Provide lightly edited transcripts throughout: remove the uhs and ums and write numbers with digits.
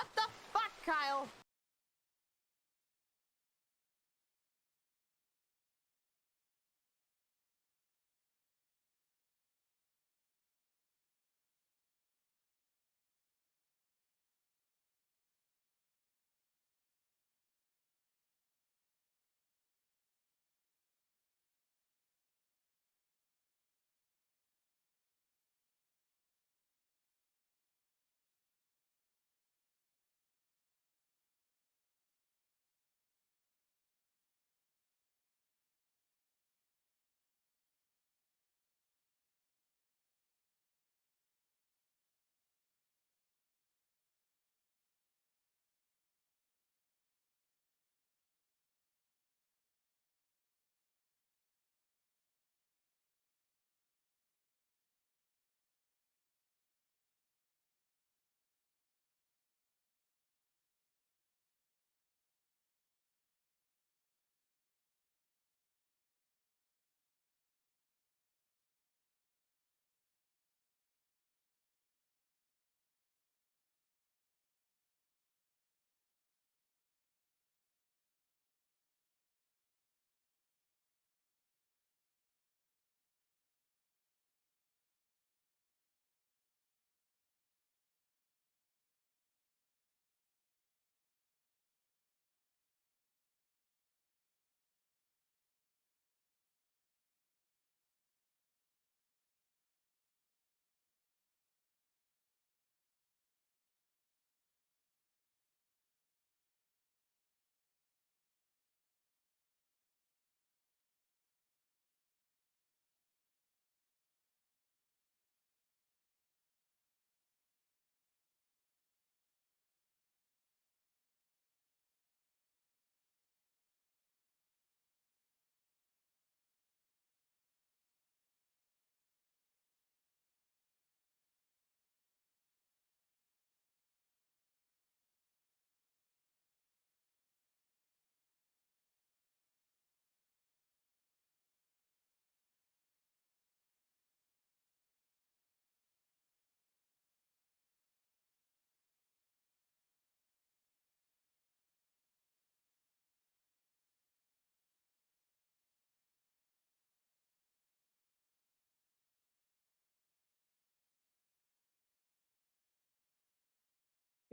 What the fuck, Kyle?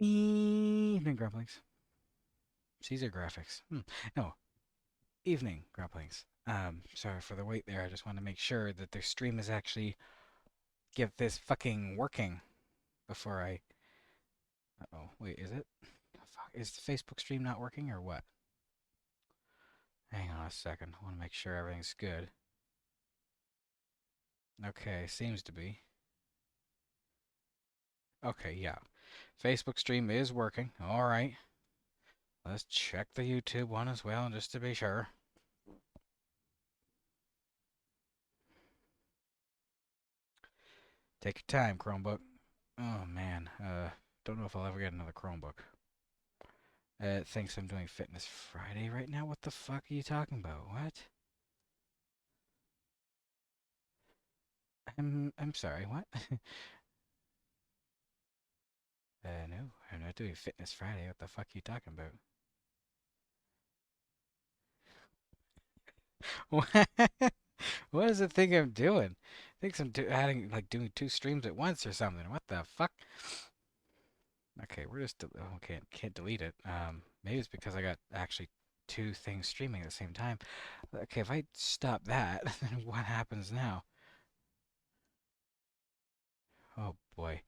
Evening grapplings. Caesar graphics. No, evening grapplings. Sorry for the wait there. I just want to make sure that their stream is actually get this fucking working before I. Uh-oh, wait, is it? Fuck, is the Facebook stream not working or what? Hang on a second. I want to make sure everything's good. Okay, seems to be. Okay, yeah. Facebook stream is working. All right. Let's check the YouTube one as well, just to be sure. Take your time, Chromebook. Oh man, don't know if I'll ever get another Chromebook. It thinks I'm doing Fitness Friday right now. What the fuck are you talking about? What? I'm sorry. What? No, I'm not doing Fitness Friday. What the fuck are you talking about? What? What does it think I'm doing? Thinks I'm adding like doing two streams at once or something. What the fuck? Okay, we're just okay. Can't delete it. Maybe it's because I got actually two things streaming at the same time. Okay, if I stop that, then what happens now? Oh boy.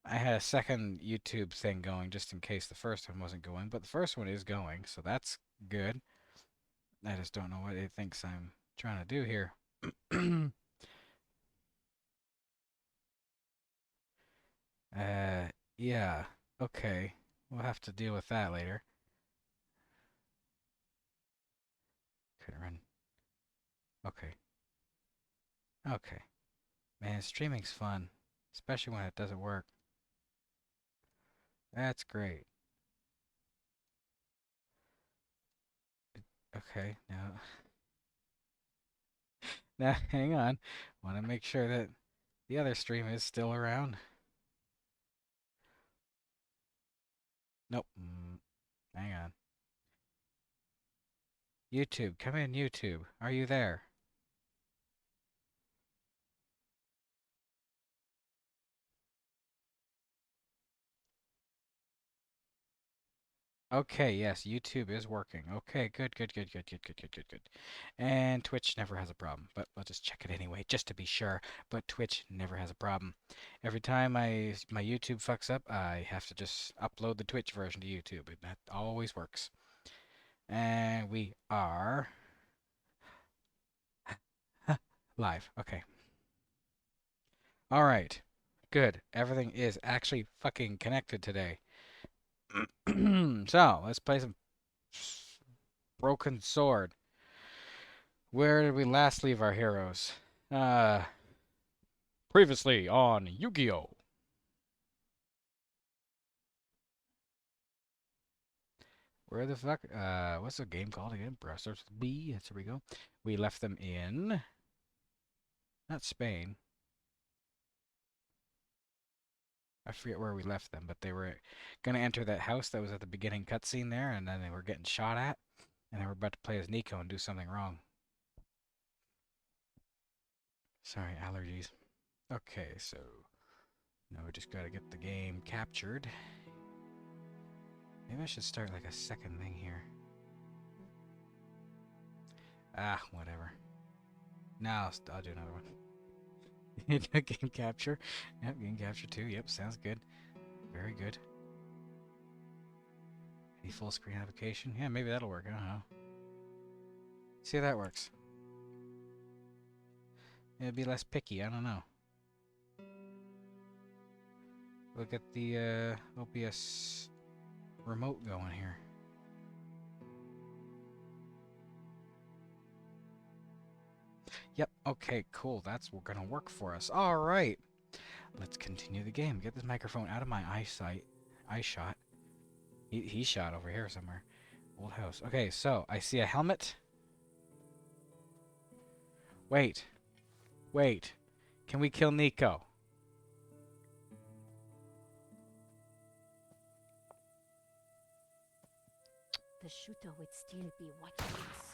I had a second YouTube thing going just in case the first one wasn't going, but the first one is going, so that's good. I just don't know what it thinks I'm trying to do here. uh, yeah. Okay. We'll have to deal with that later. Couldn't run. Okay. Okay. Man, streaming's fun, especially when it doesn't work. That's great. Okay. Now, now hang on. Want to make sure that the other stream is still around. Nope. Hang on. YouTube, come in, YouTube. Are you there? Okay, yes, YouTube is working. Okay, good, good, good, good, good, good, good, good, good. And Twitch never has a problem, but we'll just check it anyway, just to be sure. But Twitch never has a problem. Every time my YouTube fucks up, I have to just upload the Twitch version to YouTube, and that always works. And we are live. Okay. All right. Good. Everything is actually fucking connected today. So, let's play some Broken Sword. Where did we last leave our heroes? Uh, Previously on Yu-Gi-Oh! Where the fuck? What's the game called again? Starts with B. Yes, here we go. We left them in, not Spain. I forget where we left them, but they were gonna enter that house that was at the beginning cutscene there, and then they were getting shot at, and they were about to play as Nico and do something wrong. Sorry, allergies. Okay, so now we just gotta get the game captured. Maybe I should start like a second thing here. Ah, whatever. Now I'll do another one. Game capture. Yep, game capture 2. Yep, sounds good. Very good. Any full screen application? Yeah, maybe that'll work. I don't know. See how that works. It'd be less picky. I don't know. We'll get the OBS remote going here. Yep, okay, cool. That's gonna work for us. Alright. Let's continue the game. Get this microphone out of my eyesight. Eye shot. He shot over here somewhere. Old house. Okay, so I see a helmet. Wait. Wait. Can we kill Nico? The shooter would still be watching us.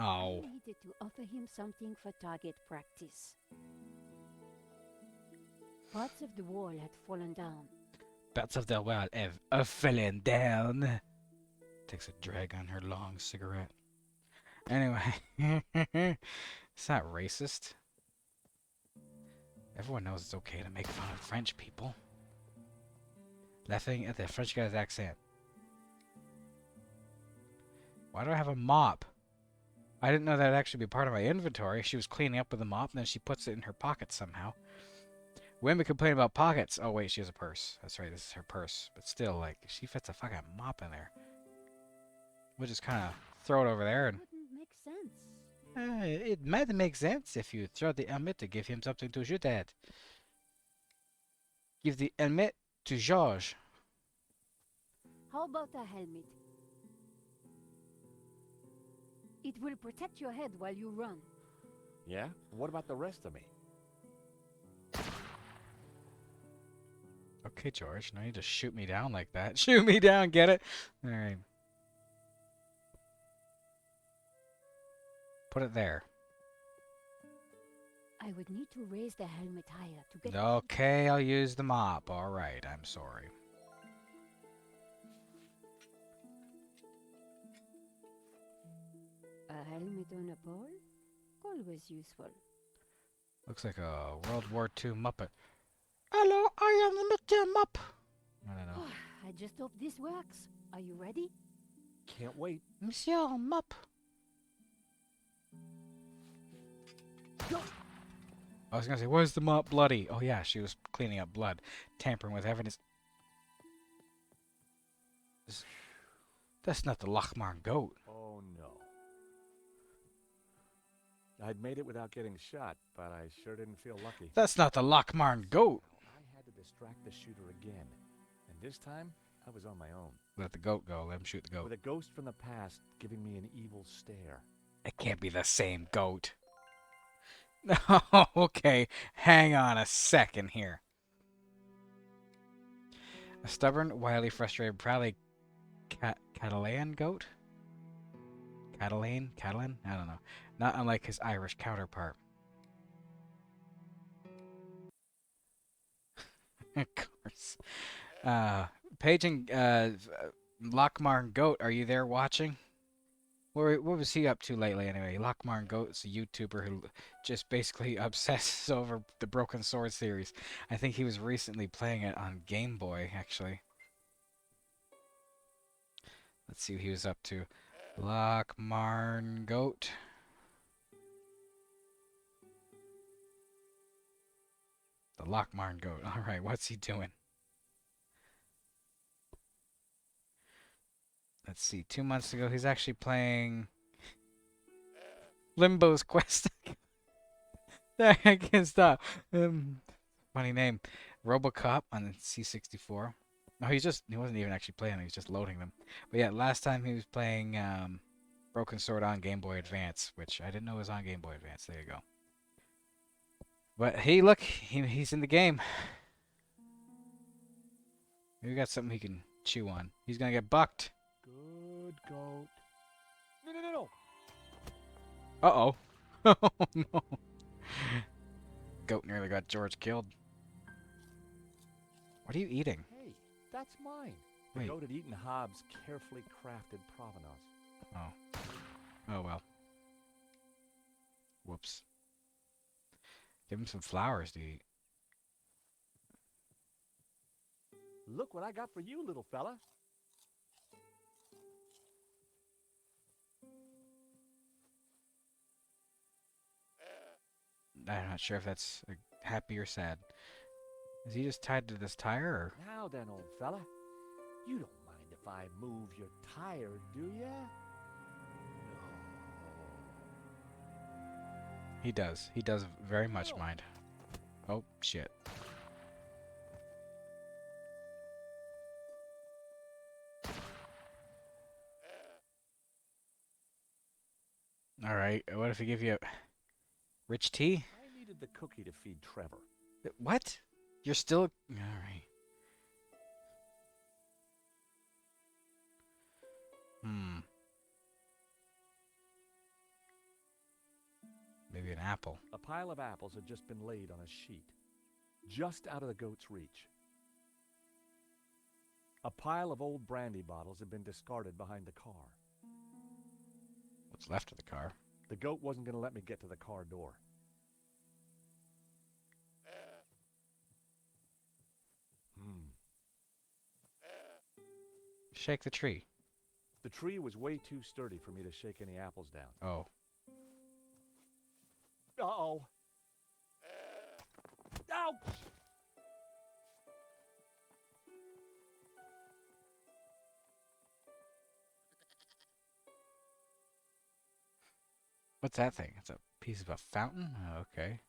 Oh. I needed to offer him something for target practice. Parts of the wall had fallen down. Parts of the wall have fallen down. Takes a drag on her long cigarette. Anyway. It's not racist. Everyone knows it's okay to make fun of French people. Laughing at the French guy's accent. Why do I have a mop? I didn't know that'd actually be part of my inventory. She was cleaning up with a mop, and then she puts it in her pocket somehow. Women complain about pockets. Oh, wait, she has a purse. That's right, this is her purse. But still, like, she fits a fucking mop in there. We'll just kind of throw it over there and... Wouldn't make sense. It might make sense if you throw the helmet to give him something to shoot at. Give the helmet to George. How about a helmet? It will protect your head while you run. Yeah? What about the rest of me? Okay, George. No need to shoot me down like that. Shoot me down, get it? Alright. Put it there. I would need to raise the helmet higher to get... Okay, I'll use the mop. Alright, I'm sorry. A helmet on a pole? Always useful. Looks like a World War II Muppet. Hello, I am the Mr. Mupp. I don't know. I just hope this works. Are you ready? Can't wait. Monsieur Mupp. I was gonna say, where's the mop bloody? Oh yeah, she was cleaning up blood, tampering with evidence. That's not the Lachmarn goat. Oh no. I'd made it without getting shot, but I sure didn't feel lucky. That's not the Lachmarn goat. I had to distract the shooter again. And this time, I was on my own. Let the goat go. Let him shoot the goat. With a ghost from the past giving me an evil stare. It can't be the same goat. No, okay. Hang on a second here. A stubborn, wildly frustrated, proudly Catalan goat? Catalan? I don't know. Not unlike his Irish counterpart. Of course. Paige and Lockmarn Goat, are you there watching? What was he up to lately anyway? Lockmarn Goat is a YouTuber who just basically obsesses over the Broken Sword series. I think he was recently playing it on Game Boy, actually. Let's see what he was up to. Lockmarn Goat. The Lockmarn Goat. Alright, what's he doing? Let's see. 2 months ago, he's actually playing Limbo's Quest. I can't stop. Funny name. Robocop on the C64. No, he wasn't even actually playing, he was just loading them. But yeah, last time he was playing Broken Sword on Game Boy Advance, which I didn't know was on Game Boy Advance. There you go. But hey, look, he's in the game. Maybe we got something he can chew on. He's gonna get bucked. Good goat. No. Uh-oh. Oh, no. Goat nearly got George killed. What are you eating? Hey, that's mine. The Wait. goat had eaten Hobbs' carefully crafted provenance. Oh. Oh, well. Whoops. Give him some flowers to eat. Look what I got for you, little fella. I'm not sure if that's happy or sad. Is he just tied to this tire, or? Now then, old fella. You don't mind if I move your tire, do ya? He does. He does very much No. mind. Oh, shit. Alright, what if we give you rich tea? I needed the cookie to feed Trevor. What? You're still... Alright. Maybe an apple. A pile of apples had just been laid on a sheet, just out of the goat's reach. A pile of old brandy bottles had been discarded behind the car. What's left of the car? The goat wasn't going to let me get to the car door. Shake the tree. The tree was way too sturdy for me to shake any apples down. Oh. Uh-oh. Ouch! What's that thing? It's a piece of a fountain? Oh, okay.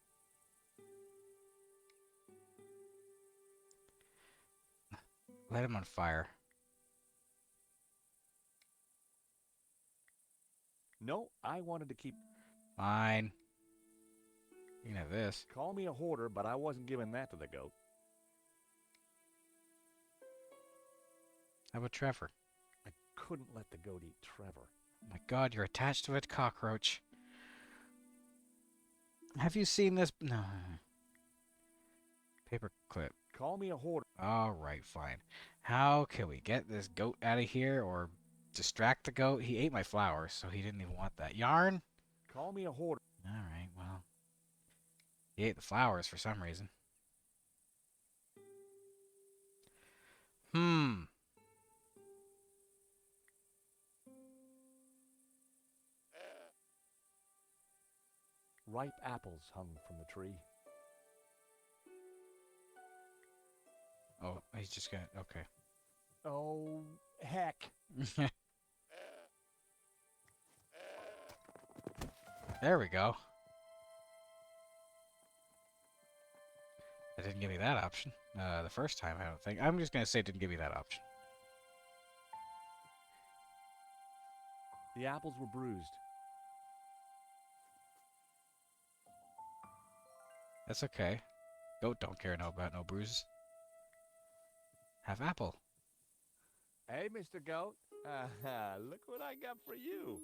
Light him on fire. No, I wanted to keep... Fine. You can have this. Call me a hoarder, but I wasn't giving that to the goat. How about Trevor? I couldn't let the goat eat Trevor. Oh my god, you're attached to a cockroach. Have you seen this? No. Paperclip. Call me a hoarder. Alright, fine. How can we get this goat out of here or distract the goat? He ate my flowers, so he didn't even want that. Yarn? Call me a hoarder. Alright, well. He ate the flowers for some reason. Ripe apples hung from the tree. Oh, he's just gonna... Okay. Oh, heck. There we go. It didn't give me that option. The first time, I don't think. I'm just gonna say it didn't give me that option. The apples were bruised. That's okay. Goat don't care about no bruises. Have apple. Hey, Mr. Goat. Aha, look what I got for you.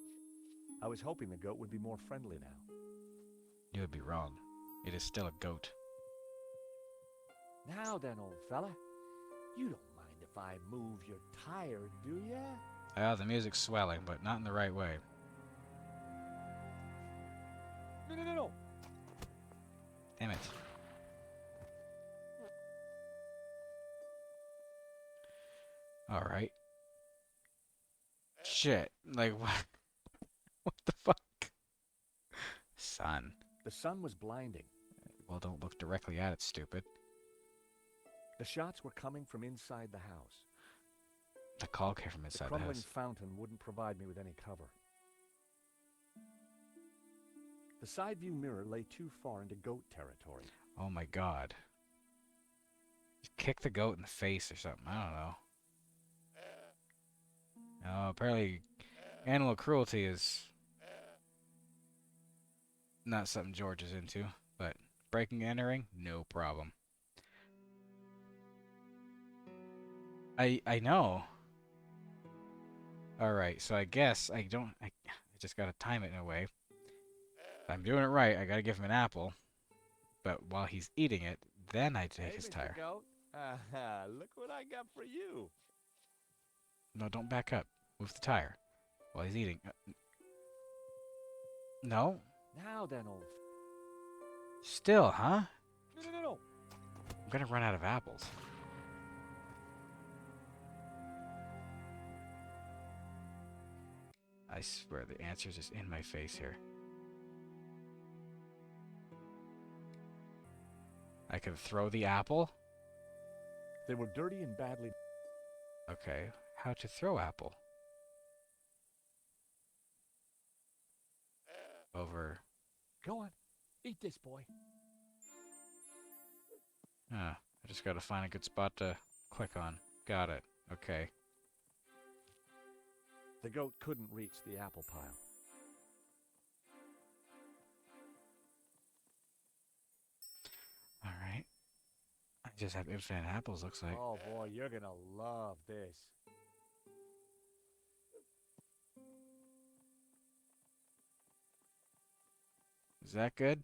I was hoping the goat would be more friendly now. You would be wrong. It is still a goat. Now then, old fella, you don't mind if I move your tire, do ya? Ah, the music's swelling, but not in the right way. No. Damn it. Alright. Shit. Like, what? What the fuck? Sun. The sun was blinding. Well, don't look directly at it, stupid. The shots were coming from inside the house. The call came from The inside the crumbling house. fountain wouldn't provide me with any cover. The side view mirror lay too far into goat territory. Oh my god. Just kick the goat in the face or something. I don't know. No, apparently animal cruelty is not something George is into, but breaking and entering, no problem. I know. Alright, so I guess I just gotta time it in a way. If I'm doing it right, I gotta give him an apple. But while he's eating it, then I take his tire. Mr. Goat. Aha, look what I got for you. No, don't back up. Move the tire while he's eating. No? Now then, old... Still, huh? No. I'm gonna run out of apples. I swear the answer's just in my face here. I can throw the apple? They were dirty and badly... Okay, how to throw apple? Over... Go on, eat this, boy. I just gotta find a good spot to click on. Got it. Okay. The goat couldn't reach the apple pile. Alright. I just have infinite apples, looks like. Oh boy, you're gonna love this. Is that good?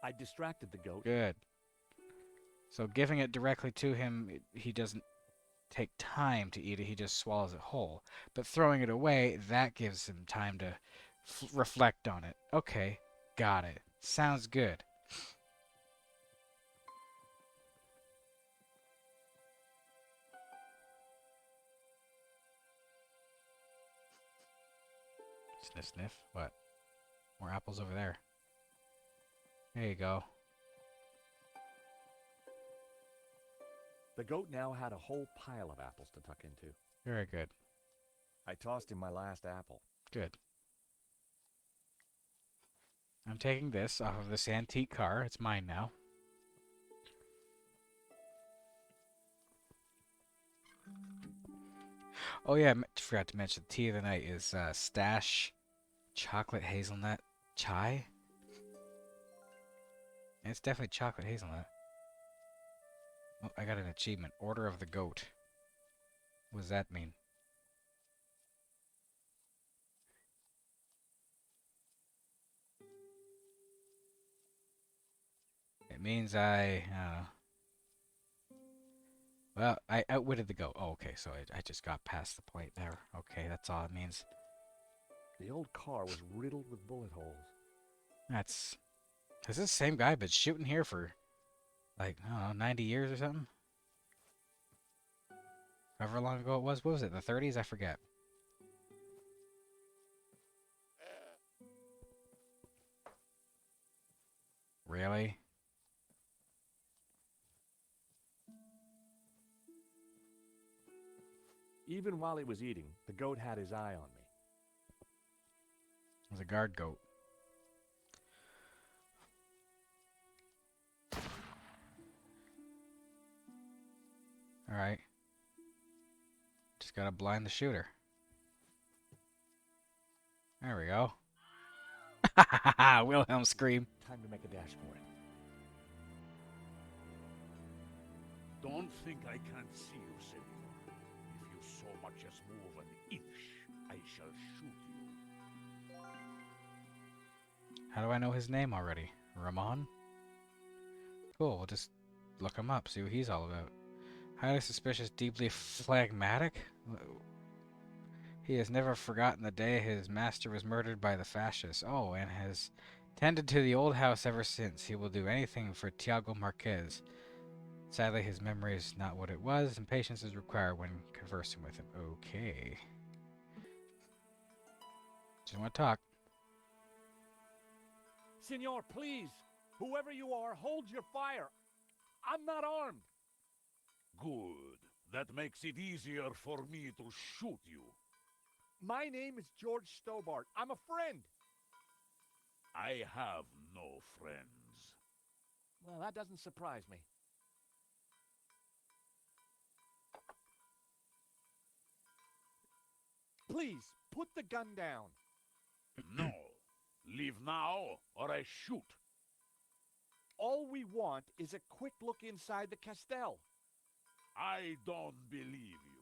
I distracted the goat. Good. So giving it directly to him, he doesn't take time to eat it, he just swallows it whole. But throwing it away, that gives him time to reflect on it. Okay, got it. Sounds good. Sniff, sniff. What? More apples over there. There you go. The goat now had a whole pile of apples to tuck into. Very good. I tossed him my last apple. Good. I'm taking this off of this antique car. It's mine now. Oh yeah, I forgot to mention, the tea of the night is Stash Chocolate Hazelnut Chai. And it's definitely chocolate hazelnut. Oh, I got an achievement. Order of the Goat. What does that mean? It means I don't know. Well, I outwitted the goat. Oh, okay, so I just got past the point there. Okay, that's all it means. The old car was riddled with bullet holes. That's... Has this same guy been shooting here for, like, I don't know, 90 years or something? However long ago it was. What was it, the 30s? I forget. Really? Even while he was eating, the goat had his eye on me. It was a guard goat. Alright. Just gotta blind the shooter. There we go. Wilhelm scream. Time to make a dash for it. Don't think I can't see you, senor. If you so much as move an shall shoot you. How do I know his name already? Ramon? Cool, we'll just look him up, see what he's all about. Highly suspicious, deeply phlegmatic? He has never forgotten the day his master was murdered by the fascists. Oh, and has tended to the old house ever since. He will do anything for Tiago Marquez. Sadly, his memory is not what it was, and patience is required when conversing with him. Okay. Just want to talk. Senor, please! Whoever you are, hold your fire! I'm not armed! Good. That makes it easier for me to shoot you. My name is George Stobart. I'm a friend. I have no friends. Well, that doesn't surprise me. Please, put the gun down. No. Leave now, or I shoot. All we want is a quick look inside the Castel. I don't believe you.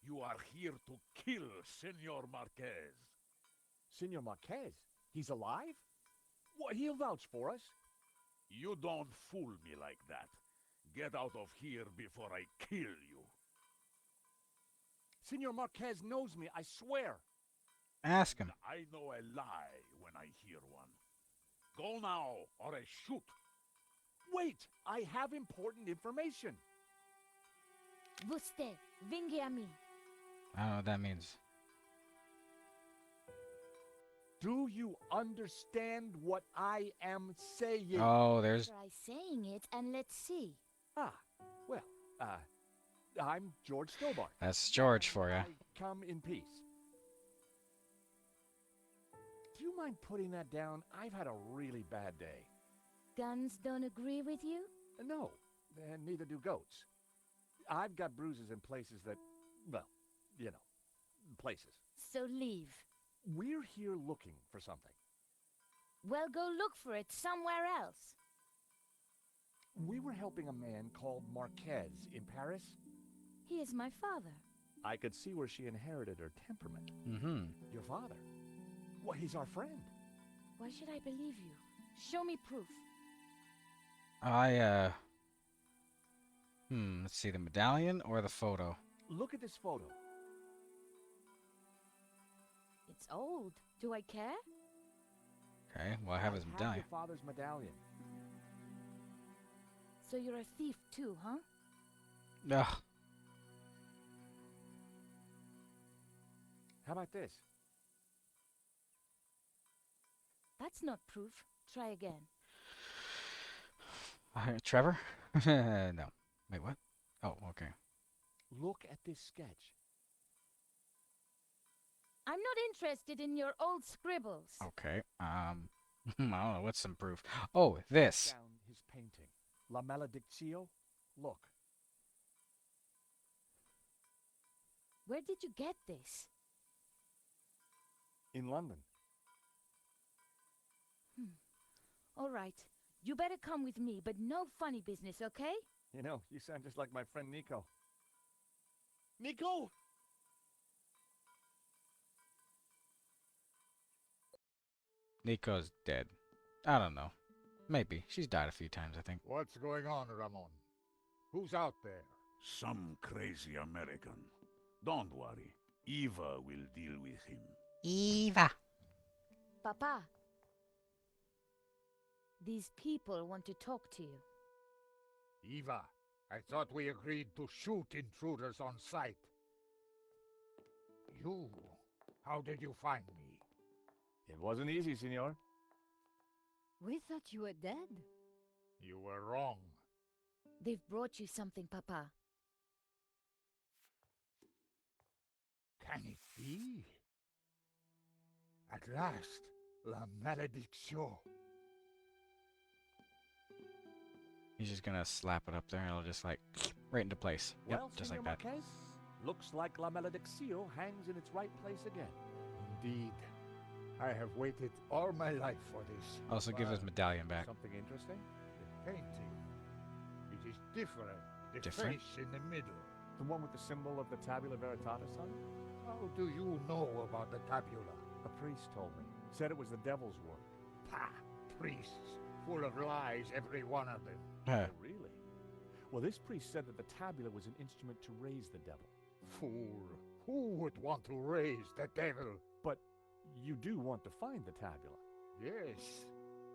You are here to kill Senor Marquez. Senor Marquez? He's alive? What, he'll vouch for us? You don't fool me like that. Get out of here before I kill you. Senor Marquez knows me, I swear. Ask him. I know a lie when I hear one. Go now, or I shoot. Wait, I have important information. Vostè, vinghi a me. I don't know what that means. Do you understand what I am saying? Oh, there's... Try saying it and let's see. Ah, well, I'm George Stobart. That's George for you. I come in peace. Do you mind putting that down? I've had a really bad day. Guns don't agree with you? No, and neither do goats. I've got bruises in places that, well, you know, places. So leave. We're here looking for something. Well, go look for it somewhere else. We were helping a man called Marquez in Paris. He is my father. I could see where she inherited her temperament. Mm-hmm. Your father? Well, he's our friend. Why should I believe you? Show me proof. Let's see, the medallion or the photo? Look at this photo. It's old. Do I care? Okay, well, I have his medallion. Your father's medallion. So you're a thief too, huh? Ugh. How about this? That's not proof. Try again. Trevor? No. Wait, what? Oh, okay. Look at this sketch. I'm not interested in your old scribbles. Okay. I don't know. What's some proof? Oh, this. Down his painting. La Maledictio. Look. Where did you get this? In London. All right. You better come with me, but no funny business, okay? You know, you sound just like my friend Nico. Nico! Nico's dead. I don't know. Maybe. She's died a few times, I think. What's going on, Ramon? Who's out there? Some crazy American. Don't worry. Eva will deal with him. Eva. Papa. These people want to talk to you. Eva, I thought we agreed to shoot intruders on sight. You, how did you find me? It wasn't easy, senor. We thought you were dead. You were wrong. They've brought you something, Papa. Can it be? At last, la maledictio. He's just gonna slap it up there and it'll just like right into place. Yep, Well, just Senor like that. Marquez, looks like La Maledictio hangs in its right place again. Indeed. I have waited all my life for this. Also give his But medallion back. Something interesting? the painting, it is different. The Different? face in the middle. The one with the symbol of the Tabula Veritatis on it? How do you know about the tabula? A priest told me. Said it was the devil's work. Pah! Priests, full of lies, every one of them. Huh. Oh, really? Well, this priest said that the tabula was an instrument to raise the devil. Fool! Who would want to raise the devil? But you do want to find the tabula. Yes,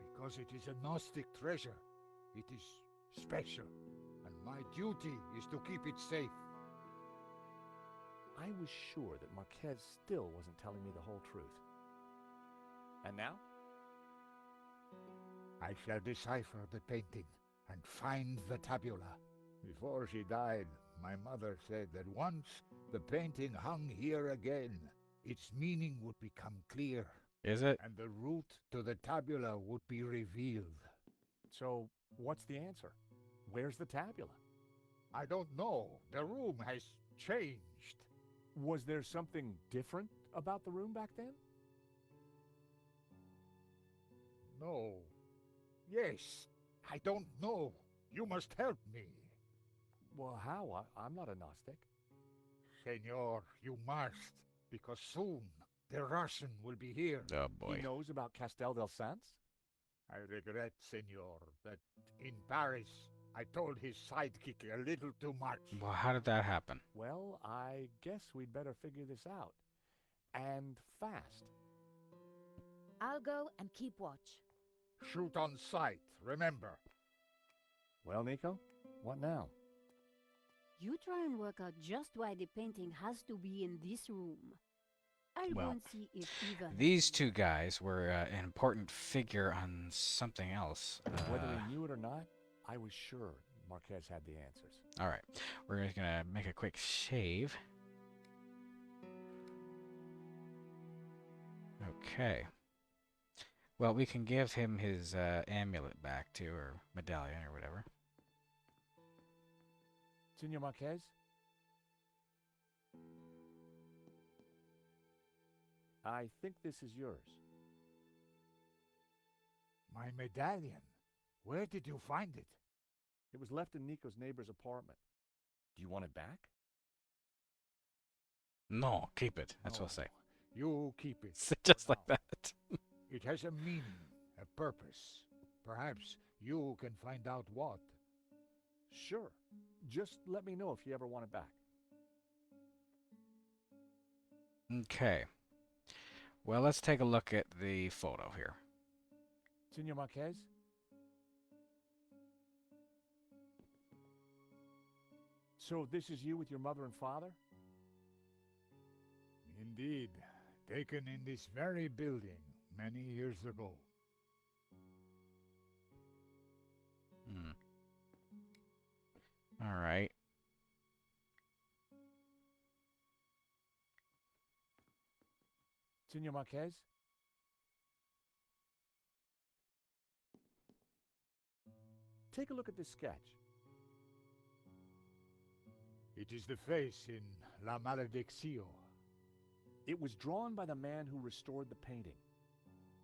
because it is a Gnostic treasure. It is special, and my duty is to keep it safe. I was sure that Marquez still wasn't telling me the whole truth. And now? I shall decipher the painting and find the tabula. Before she died, my mother said that once the painting hung here again, its meaning would become clear, Is it? and the route to the tabula would be revealed. So, what's the answer? Where's the tabula? I don't know. The room has changed. Was there something different about the room back then? No. Yes. I don't know. You must help me. Well, how? I'm not a Gnostic. Senor, you must, because soon the Russian will be here. Oh boy. He knows about Castel del Sans? I regret, senor, that in Paris I told his sidekick a little too much. Well, how did that happen? Well, I guess we'd better figure this out. And fast. I'll go and keep watch. Shoot on sight, remember. Well, Nico, what now? You try and work out just why the painting has to be in this room. I'll Well, go and see if even... These two guys were an important figure on something else. Whether he knew it or not, I was sure Marquez had the answers. All right, we're just gonna make a quick shave. Okay. Well, we can give him his amulet back too, or medallion, or whatever. Senor Marquez? I think this is yours. My medallion. Where did you find it? It was left in Nico's neighbor's apartment. Do you want it back? No, keep it. That's what I'll say. You keep it. Just for like now. that. It has a meaning, a purpose. Perhaps you can find out what. Sure. Just let me know if you ever want it back. Okay. Well, let's take a look at the photo here. Senor Marquez? So this is you with your mother and father? Indeed, taken in this very building many years ago. Hmm. All right. Senor Marquez? Take a look at this sketch. It is the face in La Malediccio. It was drawn by the man who restored the painting.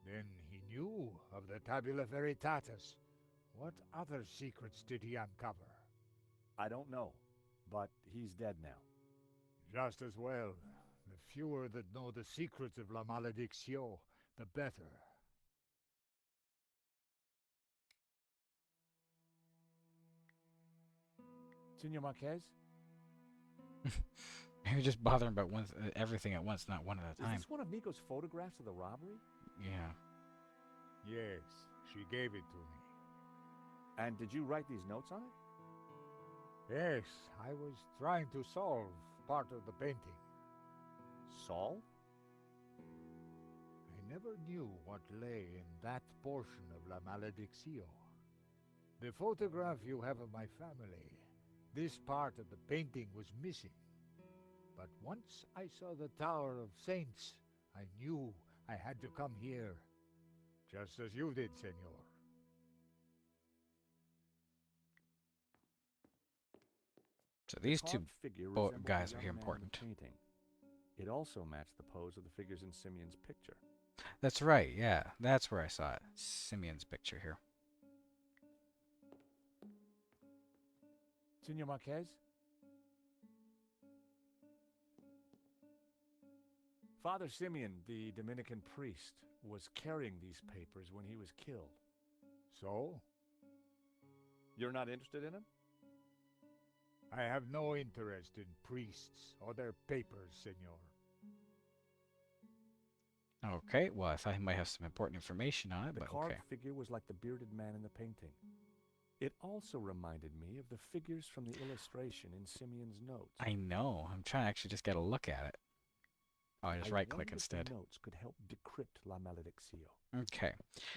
Then he knew of the Tabula Veritatis. What other secrets did he uncover? I don't know, but he's dead now. Just as well. The fewer that know the secrets of La Malediccio, the better. Senor Marquez? You're just bothering about everything at once, not one at a Is time. this one of Nico's photographs of the robbery? Yeah. Yes, she gave it to me. And did you write these notes on it? Yes, I was trying to solve part of the painting. Solve? I never knew what lay in that portion of La Malediccio. The photograph you have of my family, this part of the painting was missing. But once I saw the Tower of Saints, I knew I had to come here. Just as you did, senor. So these two Carved figure bo- resembled the guys are young here man in the important. painting. It also matched the pose of the figures in Simeon's picture. That's right, yeah. That's where I saw it. Simeon's picture here. Senor Marquez? Father Simeon, the Dominican priest, was carrying these papers when he was killed. So, You're not interested in him? I have no interest in priests or their papers, senor. Okay, well, I thought he might have some important information on it, The but carved okay. figure was like the bearded man in the painting. It also reminded me of the figures from the illustration in Simeon's notes. I know. I'm trying to actually just get a look at it. Oh, I just right-click wondered if instead. the notes could help decrypt La Malediccio. Okay.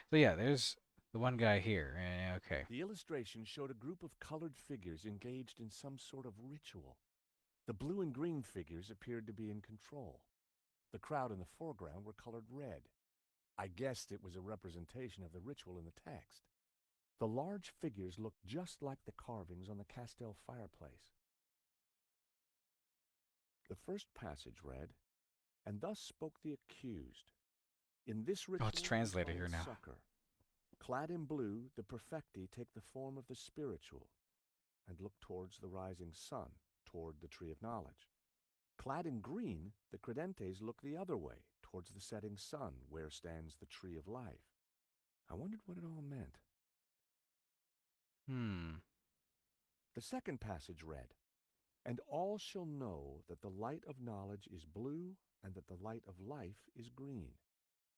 So yeah, there's the one guy here. Okay. The illustration showed a group of colored figures engaged in some sort of ritual. The blue and green figures appeared to be in control. The crowd in the foreground were colored red. I guessed it was a representation of the ritual in the text. The large figures looked just like the carvings on the Castell fireplace. The first passage read, "And thus spoke the accused. In this ritual, Oh, it's translated we here find now. succor. Clad in blue, the perfecti take the form of the spiritual and look towards the rising sun, toward the tree of knowledge. Clad in green, the credentes look the other way, towards the setting sun, where stands the tree of life." I wondered what it all meant. The second passage read, "And all shall know that the light of knowledge is blue, and that the light of life is green.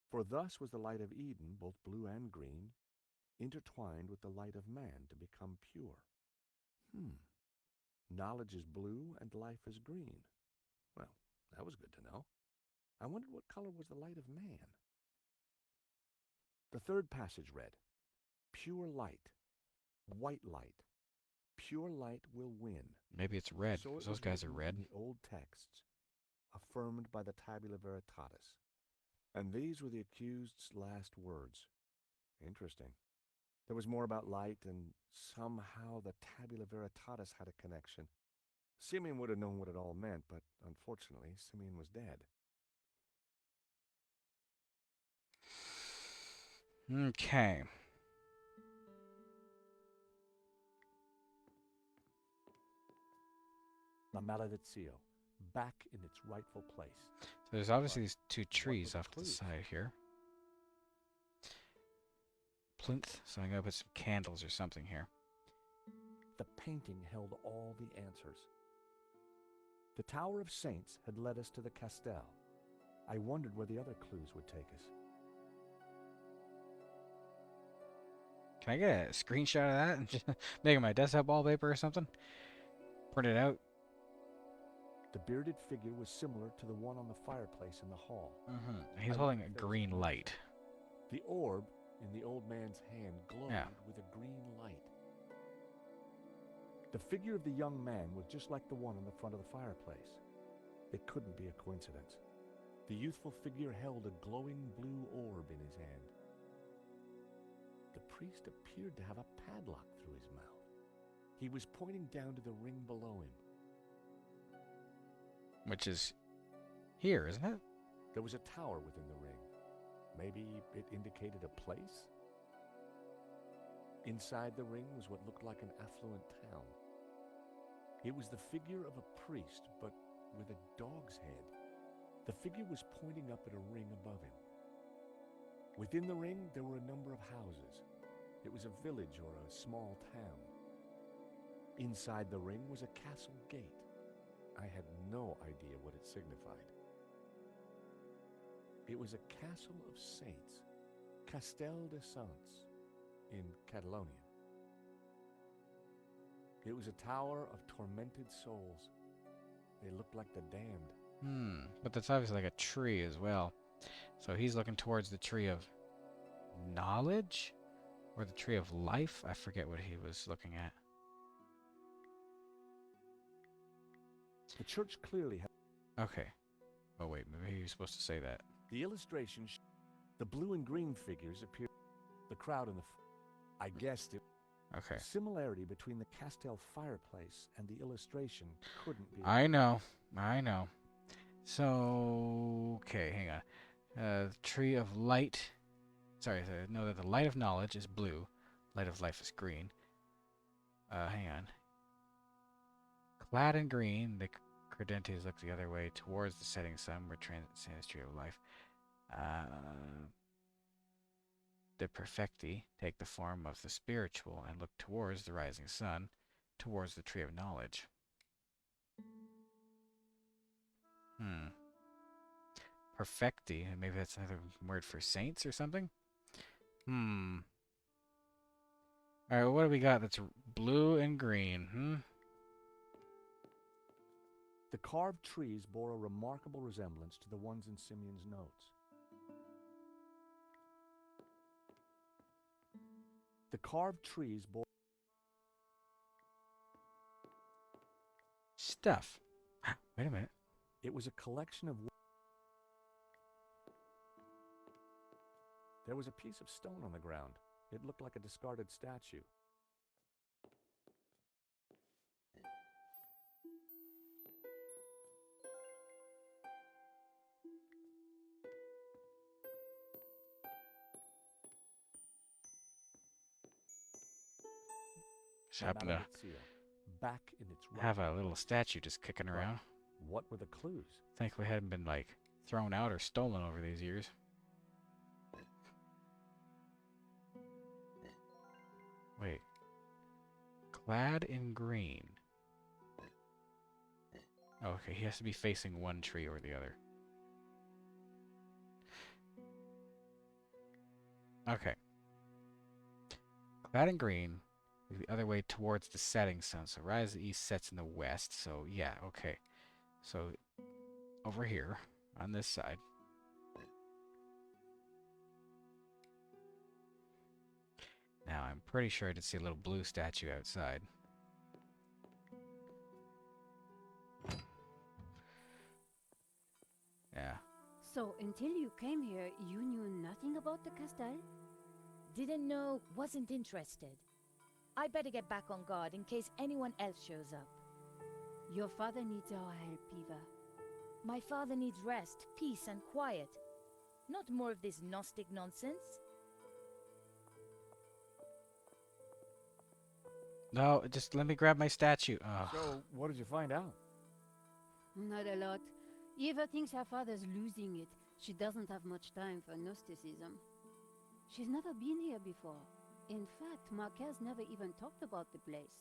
For thus was the light of Eden, both blue and green, intertwined with the light of man to become pure." Knowledge is blue and life is green. Well, that was good to know. I wondered what color was the light of man. The third passage read, "Pure light, white light. Pure light will win." Maybe it's red, So 'cause it those was guys are written red. in the old texts, affirmed by the Tabula Veritatis. And these were the accused's last words. Interesting. There was more about light, and somehow the Tabula Veritatis had a connection. Simeon would have known what it all meant, but unfortunately, Simeon was dead. Okay. La Malediccio, back in its rightful place. So there's obviously But these two were trees the off to the clues? side here. Plinth, so I'm gonna put some candles or something here. The painting held all the answers. The Tower of Saints had led us to the Castell. I wondered where the other clues would take us. Can I get a screenshot of that and just make it my desktop wallpaper or something? Print it out. The bearded figure was similar to the one on the fireplace in the hall. He's I holding wondered a if there was green connection. light. The orb in the old man's hand glowed Yeah. with a green light. The figure of the young man was just like the one on the front of the fireplace. It couldn't be a coincidence. The youthful figure held a glowing blue orb in his hand. The priest appeared to have a padlock through his mouth. He was pointing down to the ring below him. Which is here, isn't it? There was a tower within the ring. Maybe it indicated a place? Inside the ring was what looked like an affluent town. It was the figure of a priest, but with a dog's head. The figure was pointing up at a ring above him. Within the ring, there were a number of houses. It was a village or a small town. Inside the ring was a castle gate. I had no idea what it signified. It was a castle of saints, Castel de Saints, in Catalonia. It was a tower of tormented souls. They looked like the damned. But that's obviously like a tree as well. So he's looking towards the tree of knowledge? Or the tree of life? I forget what he was looking at. The church clearly had Okay. Oh wait, maybe he was supposed to say that. the illustration. The blue and green figures appeared. The crowd in the. I guessed it. Okay. Similarity between the Castell fireplace and the illustration couldn't be. I know. So, okay, hang on. The tree of light. Sorry, no, that the light of knowledge is blue. Light of life is green. Hang on. Clad in green, Credentes look the other way towards the setting sun, where transit is tree of life. The perfecti take the form of the spiritual and look towards the rising sun, towards the tree of knowledge. Perfecti, maybe that's another word for saints or something? Alright, what do we got that's blue and green? The carved trees bore a remarkable resemblance to the ones in Simeon's notes. The carved trees bore... Stuff. Wait a minute. It was a collection of... There was a piece of stone on the ground. It looked like a discarded statue. Just happen to Maledictio, back in its have right. a little statue just kicking around. What were the clues? Think we hadn't been, like, thrown out or stolen over these years. Wait. Clad in green. Oh, okay, he has to be facing one tree or the other. Okay. Clad in green, the other way towards the setting sun. So rise in the east, sets in the west. So, yeah, okay. So, over here, on this side. Now, I'm pretty sure I did see a little blue statue outside. Yeah. So, until you came here, you knew nothing about the castle? Didn't know, wasn't interested. I better get back on guard in case anyone else shows up. Your father needs our help, Eva. My father needs rest, peace, and quiet. Not more of this Gnostic nonsense. No, just let me grab my statue. Oh. So, what did you find out? Not a lot. Eva thinks her father's losing it. She doesn't have much time for Gnosticism. She's never been here before. In fact, Marquez never even talked about the place.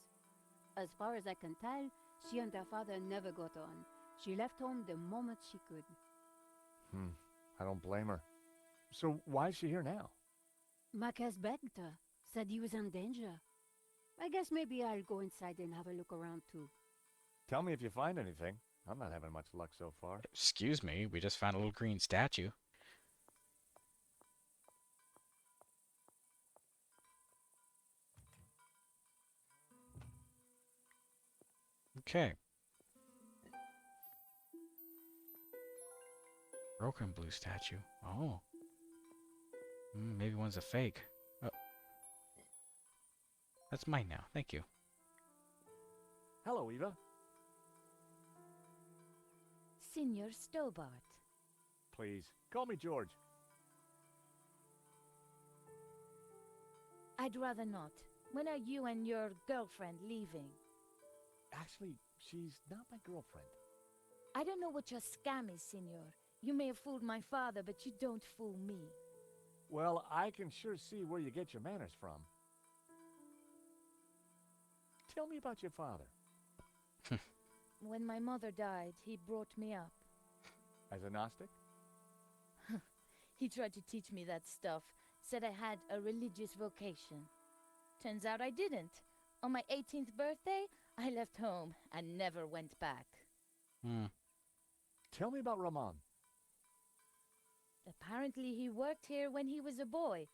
As far as I can tell, she and her father never got on. She left home the moment she could. I don't blame her. So, why is she here now? Marquez begged her, said he was in danger. I guess maybe I'll go inside and have a look around too. Tell me if you find anything. I'm not having much luck so far. Excuse me, we just found a little green statue. Okay. Broken blue statue. Oh. Maybe one's a fake. Oh. That's mine now. Thank you. Hello, Eva. Signor Stobart. Please, call me George. I'd rather not. When are you and your girlfriend leaving? Actually, she's not my girlfriend. I don't know what your scam is, Signor. You may have fooled my father, but you don't fool me. Well, I can sure see where you get your manners from. Tell me about your father. When my mother died, he brought me up. As a Gnostic? He tried to teach me that stuff, said I had a religious vocation. Turns out I didn't. On my 18th birthday, I left home and never went back. Tell me about Ramon. Apparently he worked here when he was a boy.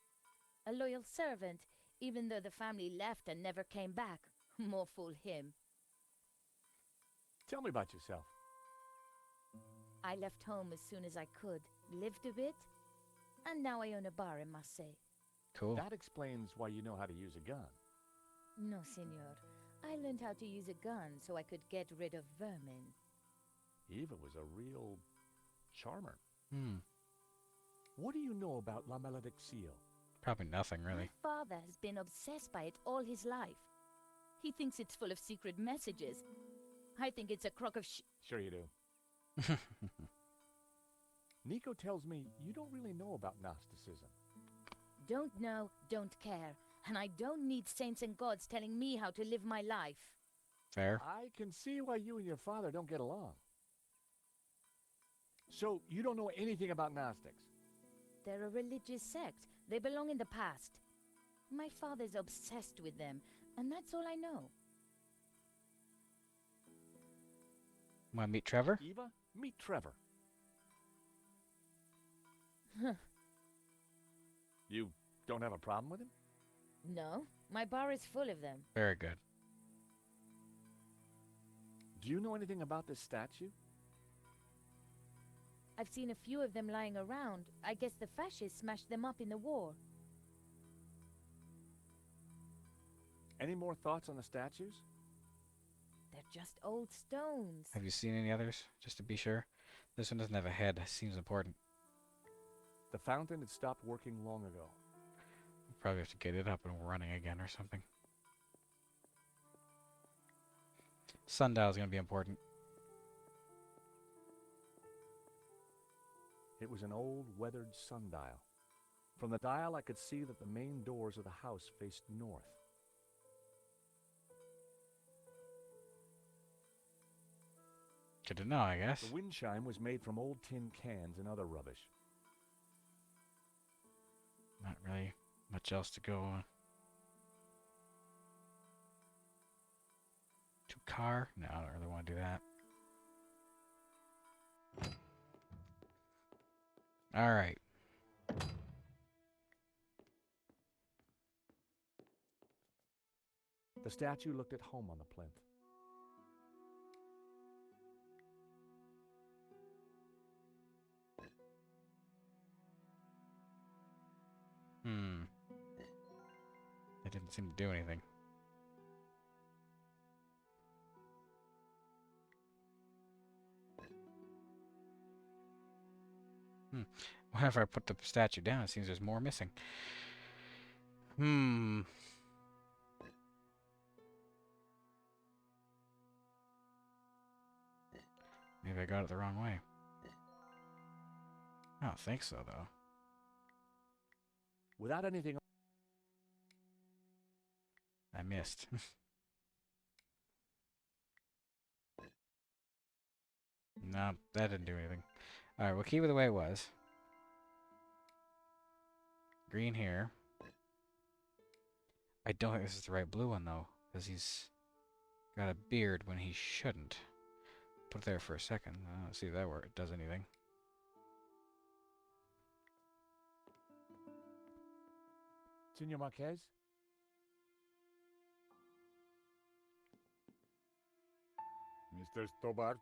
A loyal servant, even though the family left and never came back. More fool him. Tell me about yourself. I left home as soon as I could, lived a bit, and now I own a bar in Marseille. Cool. That explains why you know how to use a gun. No, senor. I learned how to use a gun so I could get rid of vermin. Eva was a real charmer. Hmm. What do you know about La Maledictio? Probably nothing, really. My father has been obsessed by it all his life. He thinks it's full of secret messages. I think it's a crock of Sure you do. Nico tells me you don't really know about Gnosticism. Don't know, don't care. And I don't need saints and gods telling me how to live my life. Fair. I can see why you and your father don't get along. So, you don't know anything about Gnostics? They're a religious sect. They belong in the past. My father's obsessed with them, and that's all I know. Want to meet Trevor? Eva, meet Trevor. You don't have a problem with him? No, my bar is full of them. Very good. Do you know anything about this statue? I've seen a few of them lying around. I guess the fascists smashed them up in the war. Any more thoughts on the statues? They're just old stones. Have you seen any others? Just to be sure. This one doesn't have a head. Seems important. The fountain had stopped working long ago. We'll probably have to get it up and running again or something. Sundial's gonna be important. It was an old, weathered sundial. From the dial, I could see that the main doors of the house faced north. Good to know, I guess. The wind chime was made from old tin cans and other rubbish. Not really much else to go on. To car? No, I don't really want to do that. Alright. The statue looked at home on the plinth. It didn't seem to do anything. Whenever I put the statue down, it seems there's more missing. Maybe I got it the wrong way. I don't think so, though. Without anything, I missed. No, that didn't do anything. Alright, we'll keep it the way it was. Green here. I don't think this is the right blue one, though, because he's got a beard when he shouldn't. Put it there for a second. Let's see if that does anything. Senor Marquez? Mr. Stobart?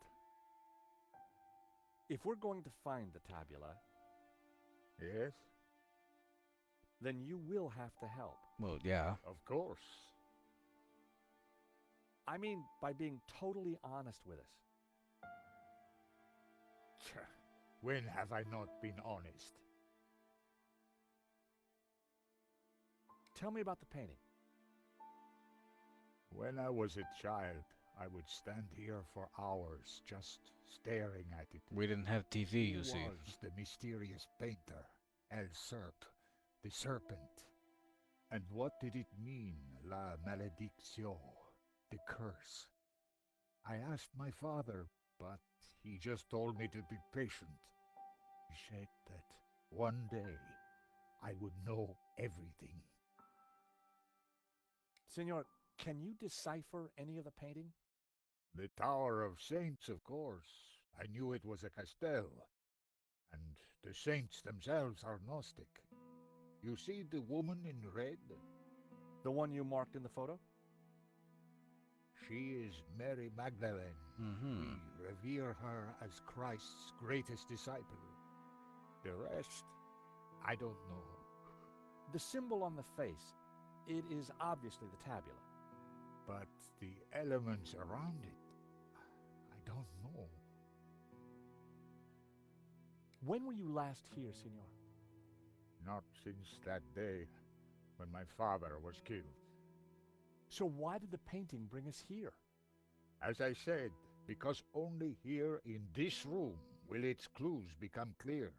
If we're going to find the tabula, Yes? then you will have to help. Well, yeah. Of course. I mean, by being totally honest with us. When have I not been honest? Tell me about the painting. When I was a child, I would stand here for hours just staring at it. We didn't have TV, you Who see. was the mysterious painter, the Serpent? And what did it mean, La Maledicción, the curse? I asked my father, but he just told me to be patient. He said that one day I would know everything. Senor, can you decipher any of the painting? The Tower of Saints, of course. I knew it was a castell. And the saints themselves are Gnostic. You see the woman in red? The one you marked in the photo? She is Mary Magdalene. We revere her as Christ's greatest disciple. The rest, I don't know. The symbol on the face, it is obviously the tabula. But the elements around it, I don't know. When were you last here, Senor? Not since that day when my father was killed. So why did the painting bring us here? As I said, because only here in this room will its clues become clear.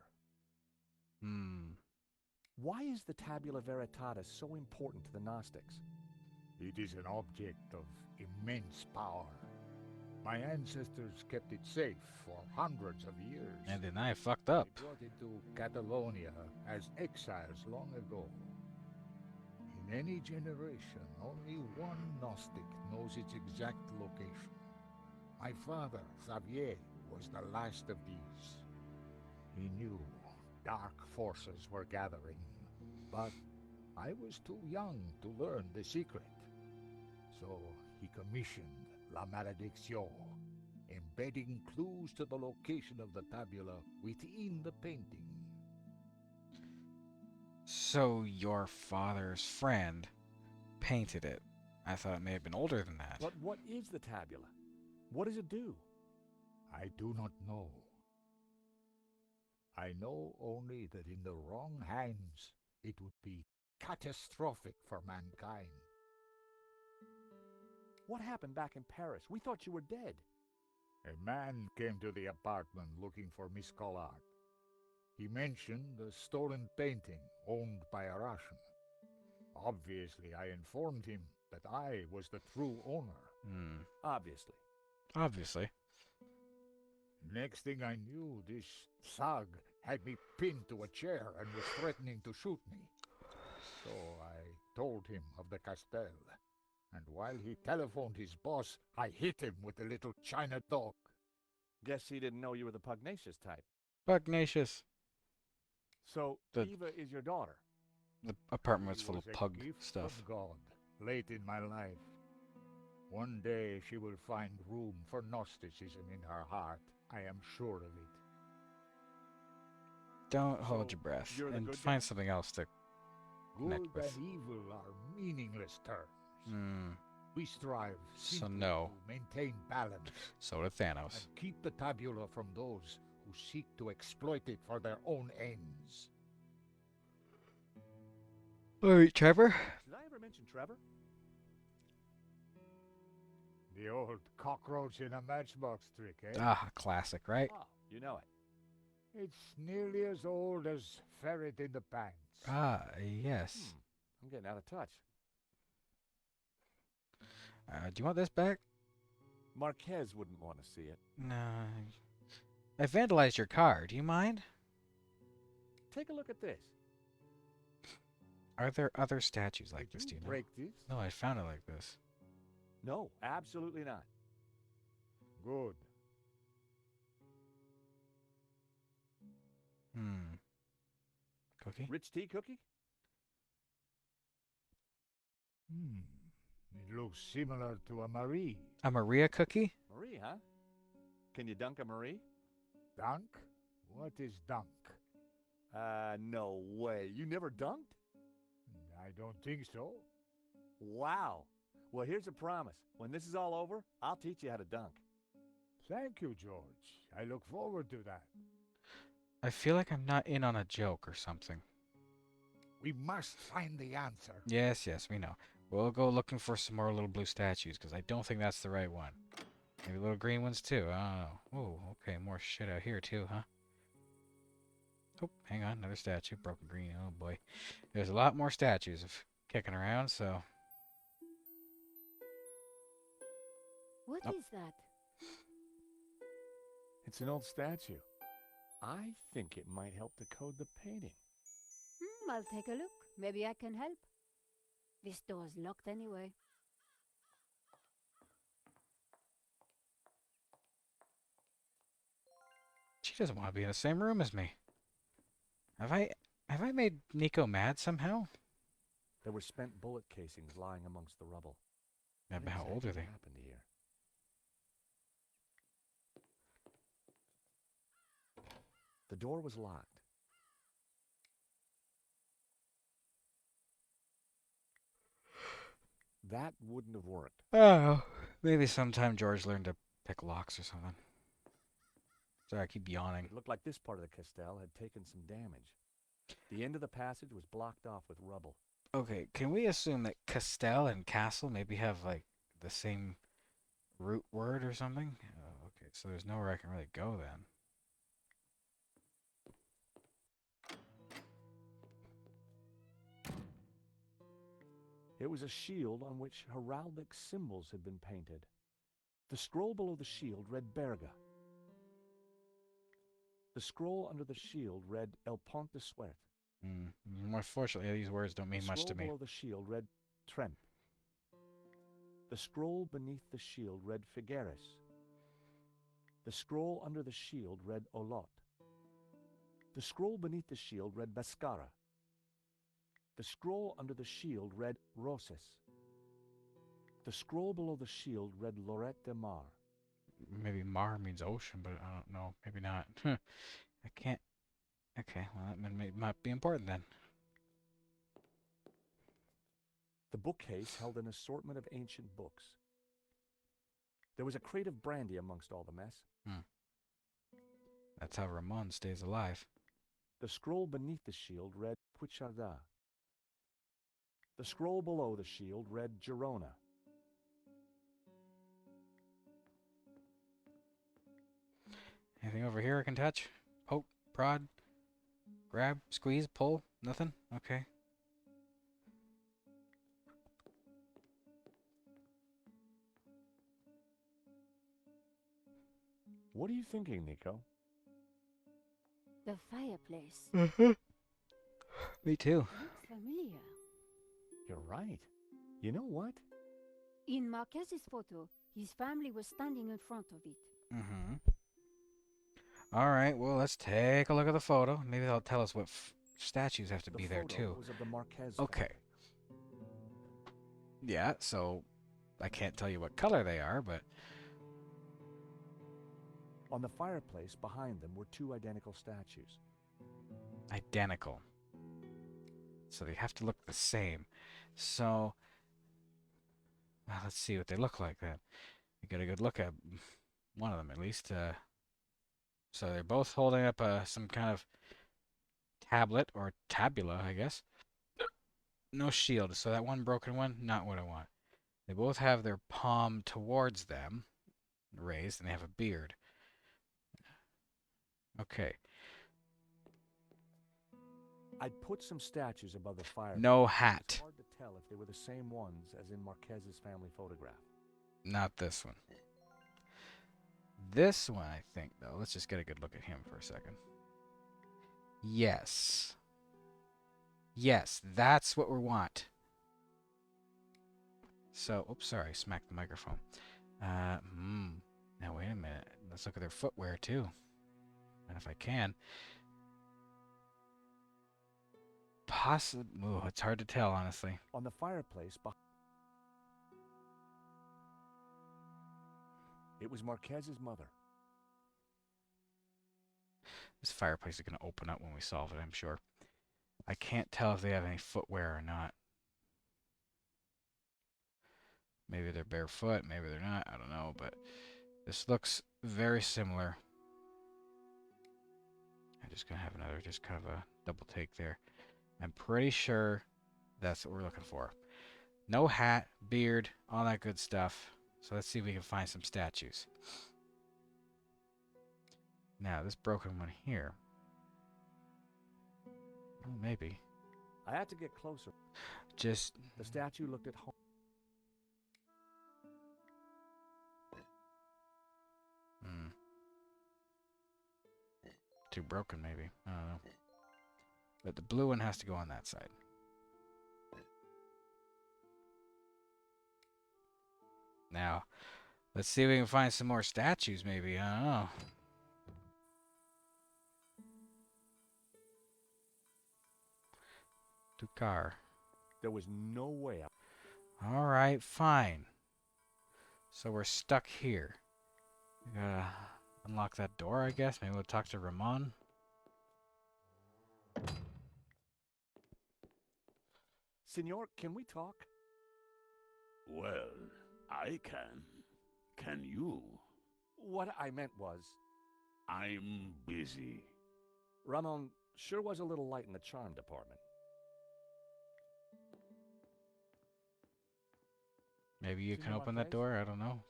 Hmm. Why is the Tabula Veritatis so important to the Gnostics? It is an object of immense power. My ancestors kept it safe for hundreds of years. And then I fucked up. They brought it to Catalonia as exiles long ago. In any generation, only one Gnostic knows its exact location. My father, Xavier, was the last of these. He knew dark forces were gathering, but I was too young to learn the secret. So he commissioned La Malediction, embedding clues to the location of the tabula within the painting. So your father's friend painted it. I thought it may have been older than that. But what is the Tabula? What does it do? I do not know. I know only that in the wrong hands, it would be catastrophic for mankind. What happened back in Paris? We thought you were dead. A man came to the apartment looking for Miss Collard. He mentioned a stolen painting owned by a Russian. Obviously, I informed him that I was the true owner. Hmm. Obviously. Obviously. Next thing I knew, this thug had me pinned to a chair and was threatening to shoot me. So I told him of the Castel, and while he telephoned his boss, I hit him with a little China dog. Guess he didn't know you were the pugnacious type. Pugnacious. So, The- Eva is your daughter. The apartment was She full of was a pug gift stuff. from God, late in my life. One day she will find room for Gnosticism in her heart. I am sure of it. Don't hold So, your breath you're the and good find guy? something else to connect Good with. and evil are meaningless terms. Hmm. We strive So simply no. to maintain balance So did Thanos. and keep the tabula from those who seek to exploit it for their own ends. Alright, Trevor. Did I ever mention Trevor? The old cockroach in a matchbox trick, eh? Ah, classic, right? Oh, you know it. It's nearly as old as ferret in the pants. Ah, yes. I'm getting out of touch. Do you want this back? Marquez wouldn't want to see it. No. I vandalized your car. Do you mind? Take a look at this. Are there other statues like Did this? Do you you know? break this? No, I found it like this. No, absolutely not. Good. Hmm. Cookie? Rich tea cookie? It looks similar to a Marie. A Maria cookie? Marie, huh? Can you dunk a Marie? Dunk? What is dunk? No way. You never dunked? I don't think so. Wow. Well, here's a promise. When this is all over, I'll teach you how to dunk. Thank you, George. I look forward to that. I feel like I'm not in on a joke or something. We must find the answer. Yes, yes, we know. We'll go looking for some more little blue statues, because I don't think that's the right one. Maybe little green ones, too. I don't know. Oh, okay, more shit out here, too, huh? Oh, hang on, another statue. Broken green, oh boy. There's a lot more statues of kicking around, so... What Oh. is that? It's an old statue. I think it might help decode the painting. I'll take a look. Maybe I can help. This door's locked anyway. She doesn't want to be in the same room as me. Have I made Nico mad somehow? There were spent bullet casings lying amongst the rubble. Yeah, What but how old exactly are they? happened here? The door was locked. That wouldn't have worked. Oh, maybe sometime George learned to pick locks or something. Sorry, I keep yawning. It looked like this part of the castell had taken some damage. The end of the passage was blocked off with rubble. Okay, can we assume that Castell and Castle maybe have, like, the same root word or something? Oh, okay, so there's nowhere I can really go then. It was a shield on which heraldic symbols had been painted. The scroll below the shield read Berga. The scroll under the shield read El Pont de Suerte. Unfortunately, these words don't The mean much to scroll me. below the shield read Tremp. The scroll beneath the shield read Figueres. The scroll under the shield read Olot. The scroll beneath the shield read Bascara. The scroll under the shield read Roses. The scroll below the shield read Lorette de Mar. Maybe Mar means ocean, but I don't know. Maybe not. I can't. Okay, well, that might be important then. The bookcase held an assortment of ancient books. There was a crate of brandy amongst all the mess. That's how Ramon stays alive. The scroll beneath the shield read Puicharda. The scroll below the shield read Girona. Anything over here I can touch? Poke, prod, grab, squeeze, pull? Nothing? Okay. What are you thinking, Nico? The fireplace. Me too. Looks familiar. You're right. You know what? In Marquez's photo, his family was standing in front of it. All right, well, let's take a look at the photo. Maybe they'll tell us what statues have to be there, photo too. was of the Marquez Okay. family. Yeah, so I can't tell you what color they are, but... On the fireplace behind them were two identical statues. Identical. So they have to look the same. So... Well, let's see what they look like then. We got a good look at one of them, at least. So they're both holding up some kind of tablet, or tabula, I guess. No shield, so that one broken one, not what I want. They both have their palm towards them, raised, and they have a beard. Okay. I'd put some statues above the fireplace. No hat. It's hard to tell if they were the same ones as in Marquez's family photograph. Not this one. This one, I think, though. Let's just get a good look at him for a second. Yes. Yes, that's what we want. So, oops, sorry, smacked the microphone. Now, wait a minute. Let's look at their footwear, too. And if I can... Ooh, it's hard to tell, honestly. On the fireplace behind... It was Marquez's mother. This fireplace is going to open up when we solve it, I'm sure. I can't tell if they have any footwear or not. Maybe they're barefoot, maybe they're not, I don't know, but this looks very similar. I'm just going to have another, just kind of a double take there. I'm pretty sure that's what we're looking for. No hat, beard, all that good stuff. So let's see if we can find some statues. Now, this broken one here. Oh, maybe. I had to get closer. Just... The statue looked at home. Too broken, maybe. I don't know. But the blue one has to go on that side. Now, let's see if we can find some more statues, maybe. I don't know. Tukar. There was no way out. All right, fine. So we're stuck here. We gotta unlock that door, I guess. Maybe we'll talk to Ramon. Senor, can we talk? Well, I can. Can you? What I meant was, I'm busy. Ramon sure was a little light in the charm department. Maybe you can Senor open that Marquez? door? I don't know.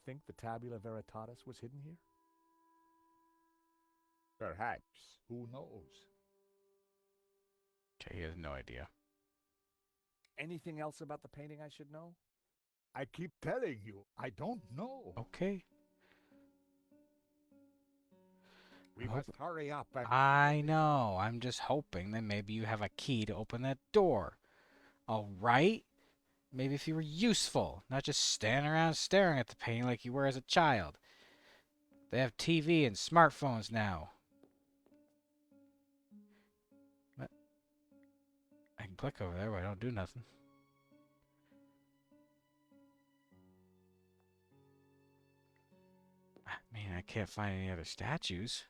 think the Tabula Veritatis was hidden here? Perhaps. Who knows? Okay, he has no idea. Anything else about the painting I should know? I keep telling you, I don't know. Okay. We I must hurry up and... I know. I'm just hoping that maybe you have a key to open that door. All right? Maybe if you were useful, not just standing around staring at the painting like you were as a child. They have TV and smartphones now. What? I can click over there, but I don't do nothing. I mean, I can't find any other statues.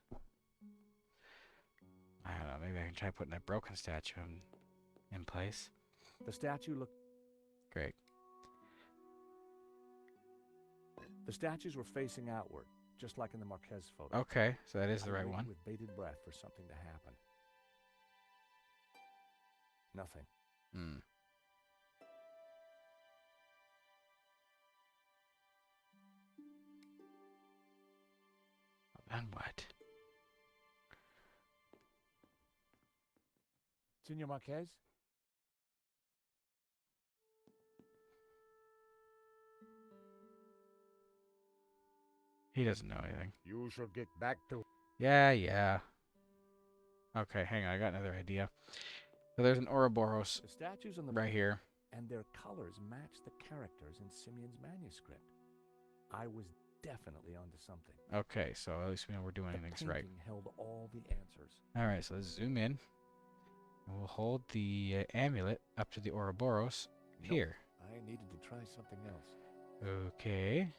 I don't know. Maybe I can try putting that broken statue in place. The statue looked... Great. The statues were facing outward, just like in the Marquez photo. Okay, so that is the I right waited one. with bated breath for something to happen. Nothing. Hmm. Then what? Senor Marquez? He doesn't know anything. You should get back to... Yeah. Okay, hang on. I got another idea. So there's an Ouroboros The statues on the right here. and their colors match the characters in Simeon's manuscript. I was definitely onto something. Okay, so at least we know we're doing The things painting right. held all the answers. All right, so let's zoom in. And we'll hold the amulet up to the Ouroboros Nope. here. I needed to try something else. Okay.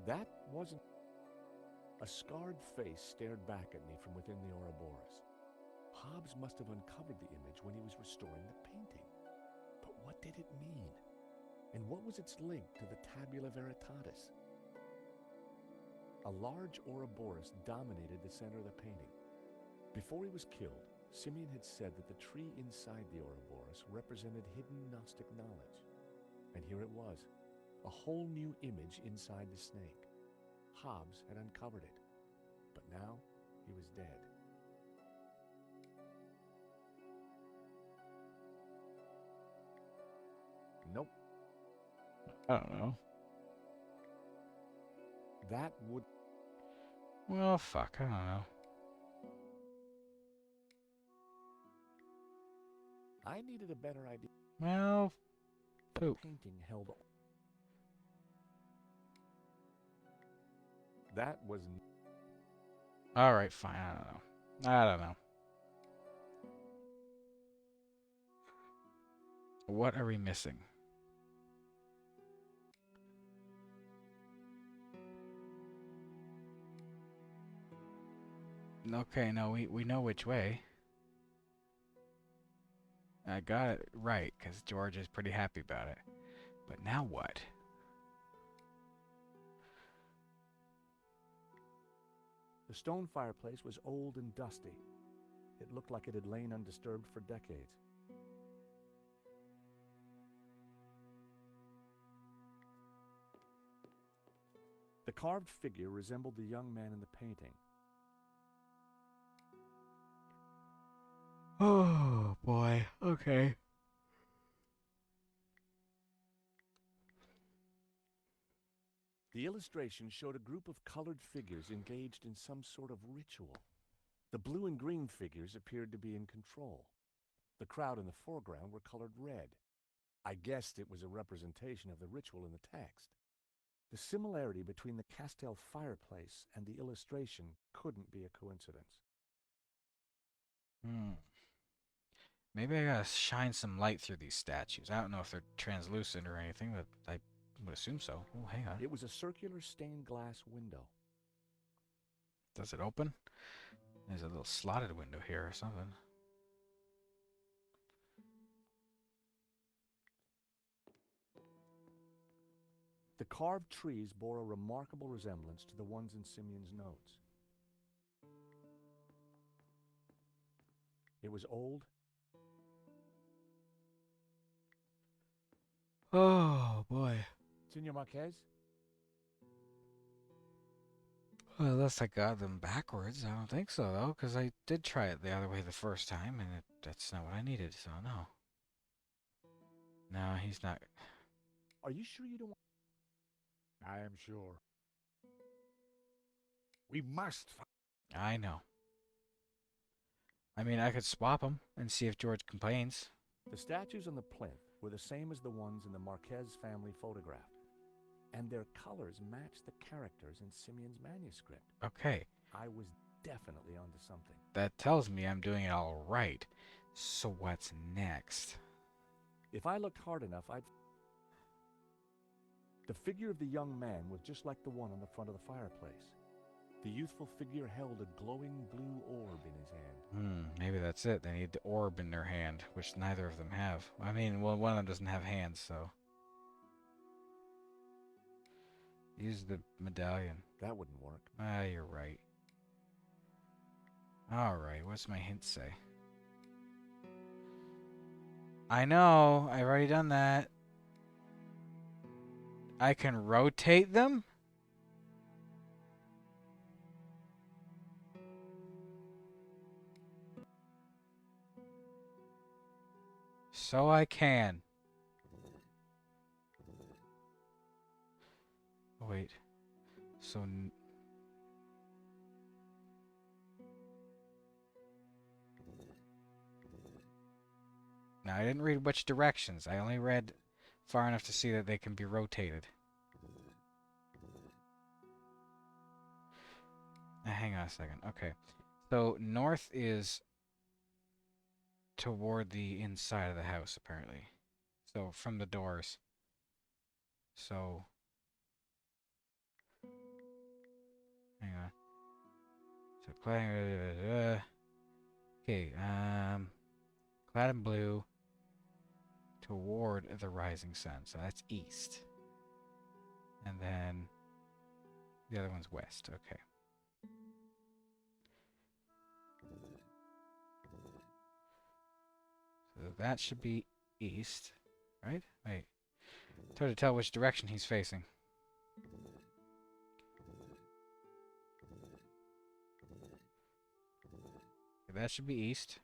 That wasn't... A scarred face stared back at me from within the Ouroboros. Hobbes must have uncovered the image when he was restoring the painting. But what did it mean? And what was its link to the Tabula Veritatis? A large Ouroboros dominated the center of the painting. Before he was killed, Simeon had said that the tree inside the Ouroboros represented hidden Gnostic knowledge. And here it was, a whole new image inside the snake. Hobbes had uncovered it, but now he was dead. Nope, I don't know. that would... Well, fuck. I don't know. I needed a better idea. Well, The poop. painting held... That was... All right, fine. I don't know. What are we missing? Okay, no, we know which way. I got it right, because George is pretty happy about it. But now what? The stone fireplace was old and dusty. It looked like it had lain undisturbed for decades. The carved figure resembled the young man in the painting. Oh, boy. Okay. The illustration showed a group of colored figures engaged in some sort of ritual. The blue and green figures appeared to be in control. The crowd in the foreground were colored red. I guessed it was a representation of the ritual in the text. The similarity between the Castell fireplace and the illustration couldn't be a coincidence. Maybe I gotta shine some light through these statues. I don't know if they're translucent or anything, but I would assume so. Oh, hang on. It was a circular stained glass window. Does it open? There's a little slotted window here or something. The carved trees bore a remarkable resemblance to the ones in Simeon's notes. It was old. Oh, boy. Senor Marquez? Well, unless I got them backwards, I don't think so though, because I did try it the other way the first time, and that's not what I needed. So no. No, he's not. Are you sure you don't want... I am sure. We must I know. I mean, I could swap them and see if George complains. The statues on the plinth were the same as the ones in the Marquez family photograph. And their colors match the characters in Simeon's manuscript. Okay, I was definitely onto something. that tells me I'm doing it all right. So what's next? If I looked hard enough, I'd... The figure of the young man was just like the one on the front of the fireplace. The youthful figure held a glowing blue orb in his hand. Maybe that's it. They need the orb in their hand, which neither of them have. I mean, well, one of them doesn't have hands, so. Use the medallion. That wouldn't work. Ah, you're right. Alright, what's my hint say? I know, I've already done that. I can rotate them? So I can. Wait. So... Now, I didn't read which directions. I only read far enough to see that they can be rotated. Hang on a second. Okay. So, north is toward the inside of the house, apparently. So, from the doors. So... Hang on. So, clad... Okay, clad in blue toward the rising sun. So that's east. And then the other one's west. Okay. So that should be east, right? Wait. It's hard to tell which direction he's facing. Okay, that should be east.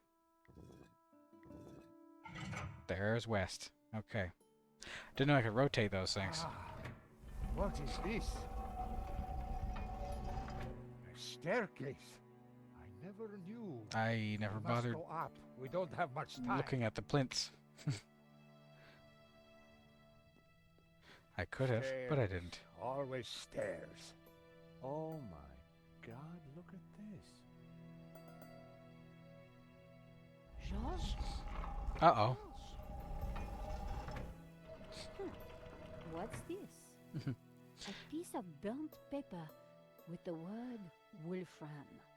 There's west. Okay. Didn't know I could rotate those things. What is this? A staircase. I never knew. I never We must bothered go up. We don't have much time. looking at the plinths. I could have, but I didn't. Always stairs. Oh my God, look at this. George? Uh-oh. What's this? A piece of burnt paper with the word Wolfram.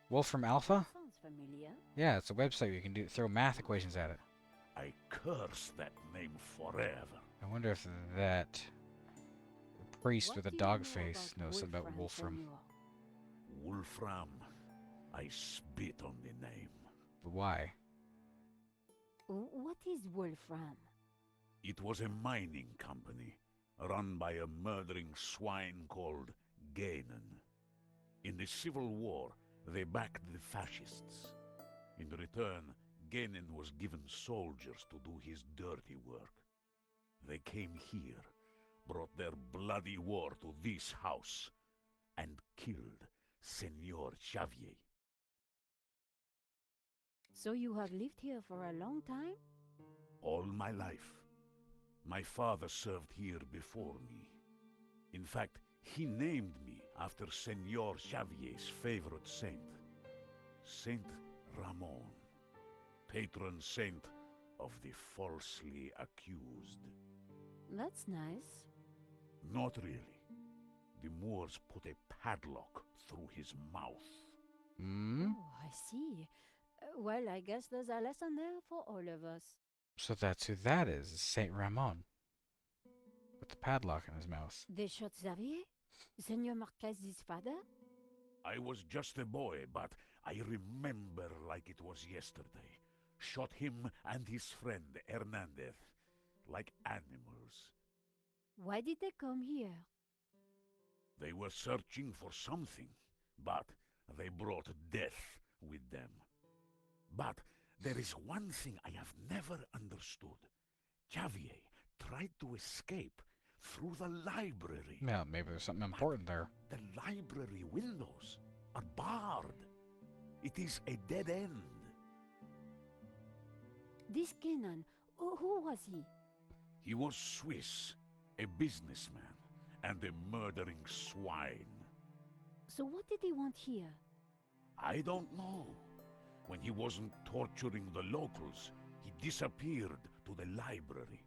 Wolfram Alpha? Sounds familiar. Yeah, it's a website where you can throw math equations at it. I curse that name forever. I wonder if that priest What with a do you dog know face about knows about Wolfram. Senor? Wolfram. I spit on the name. Why? What is Wolfram? It was a mining company run by a murdering swine called Ganon. In the Civil War, they backed the fascists. In return, Ganon was given soldiers to do his dirty work. They came here, brought their bloody war to this house, and killed Senor Xavier. So you have lived here for a long time? All my life. My father served here before me. In fact, he named me after Senor Xavier's favorite saint, Saint Ramon, patron saint of the falsely accused. That's nice. Not really. The Moors put a padlock through his mouth. Hmm? Oh, I see. Well, I guess there's a lesson there for all of us. So that's who that is, Saint Ramon. With the padlock in his mouth. They shot Xavier? Senor Marquez's father? I was just a boy, but I remember like it was yesterday. Shot him and his friend Hernandez like animals. Why did they come here? They were searching for something, but they brought death with them. But there is one thing I have never understood. Xavier tried to escape through the library. Yeah, maybe there's something important there. The library windows are barred. It is a dead end. This Kenan, who was he? He was Swiss, a businessman, and a murdering swine. So what did he want here? I don't know. When he wasn't torturing the locals, he disappeared to the library.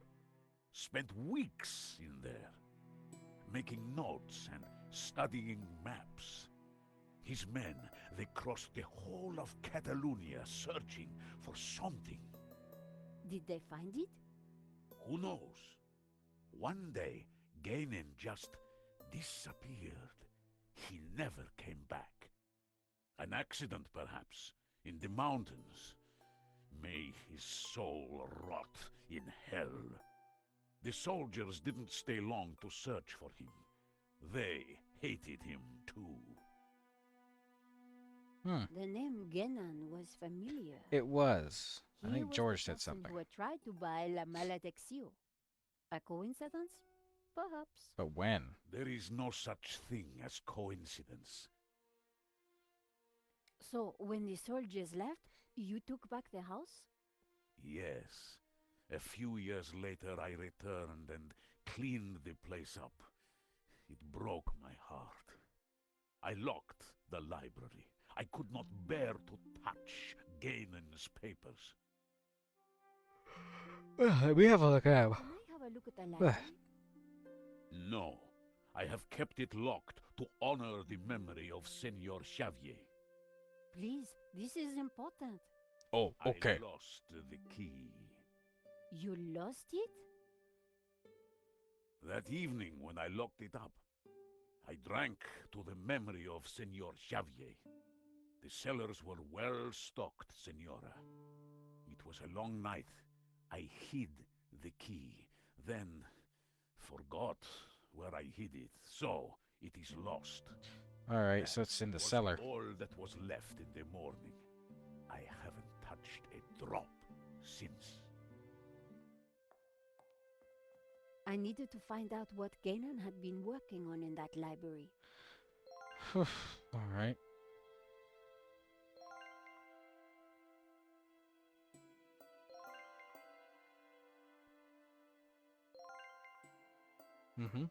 Spent weeks in there, making notes and studying maps. His men, they crossed the whole of Catalonia searching for something. Did they find it? Who knows? One day, Gainen just disappeared. He never came back. An accident, perhaps, in the mountains. May his soul rot in hell. The soldiers didn't stay long to search for him. They hated him too. The name Genan was familiar. It was. I He think was George the said person something. who had tried to buy La Malediccio. A coincidence? Perhaps. But when? There is no such thing as coincidence. So, when the soldiers left, you took back the house? Yes. A few years later I returned and cleaned the place up. It broke my heart. I locked the library. I could not bear to touch Gainen's papers. Let me have a look at him. Can I have a look at the library? No, I have kept it locked to honor the memory of Senor Xavier. Please, this is important. Oh, okay. I lost the key. You lost it? That evening when I locked it up, I drank to the memory of Senor Xavier. The cellars were well stocked, Senora. It was a long night. I hid the key, then forgot where I hid it, so it is lost. Alright, so it's in the Was cellar. all that was left in the morning. I haven't touched a drop since. I needed to find out what Ganon had been working on in that library. Alright. Mm-hmm.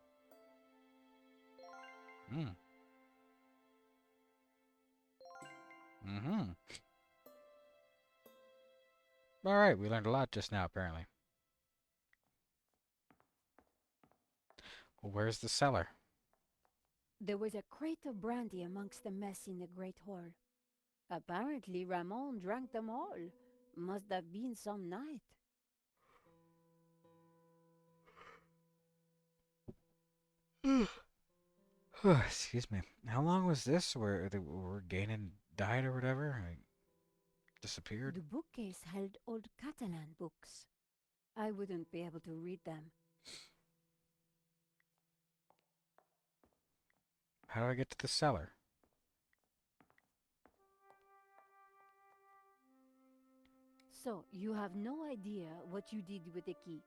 Mm. Mm-hmm. Alright, we learned a lot just now, apparently. Well, where's the cellar? There was a crate of brandy amongst the mess in the Great Hall. Apparently, Ramon drank them all. Must have been some night. Excuse me. How long was this where they were Ganon died or whatever? Like, disappeared? The bookcase held old Catalan books. I wouldn't be able to read them. How do I get to the cellar? So, you have no idea what you did with the key.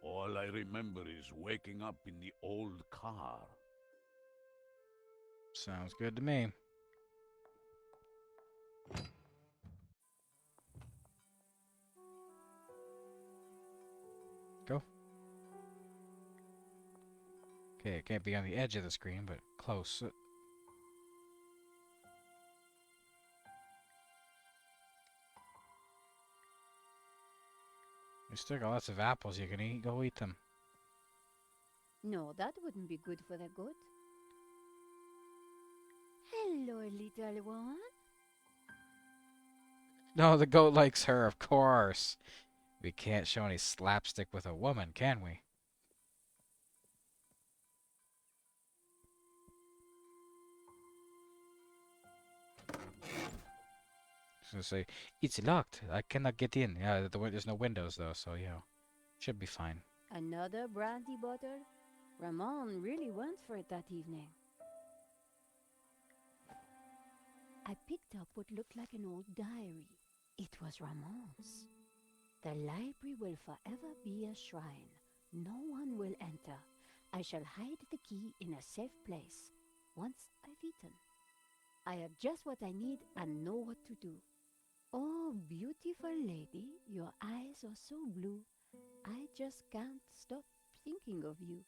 All I remember is waking up in the old car. Sounds good to me. Go. Okay, it can't be on the edge of the screen, but close. You still got lots of apples you can eat. Go eat them. No, that wouldn't be good for the goat. Hello, little one. No, the goat likes her, of course. We can't show any slapstick with a woman, can we? I was gonna say, it's locked. I cannot get in. Yeah, there's no windows though, so yeah, should be fine. Another brandy bottle? Ramon really went for it that evening. I picked up what looked like an old diary. It was Ramon's. The library will forever be a shrine. No one will enter. I shall hide the key in a safe place. Once I've eaten, I have just what I need and know what to do. Oh, beautiful lady, your eyes are so blue. I just can't stop thinking of you.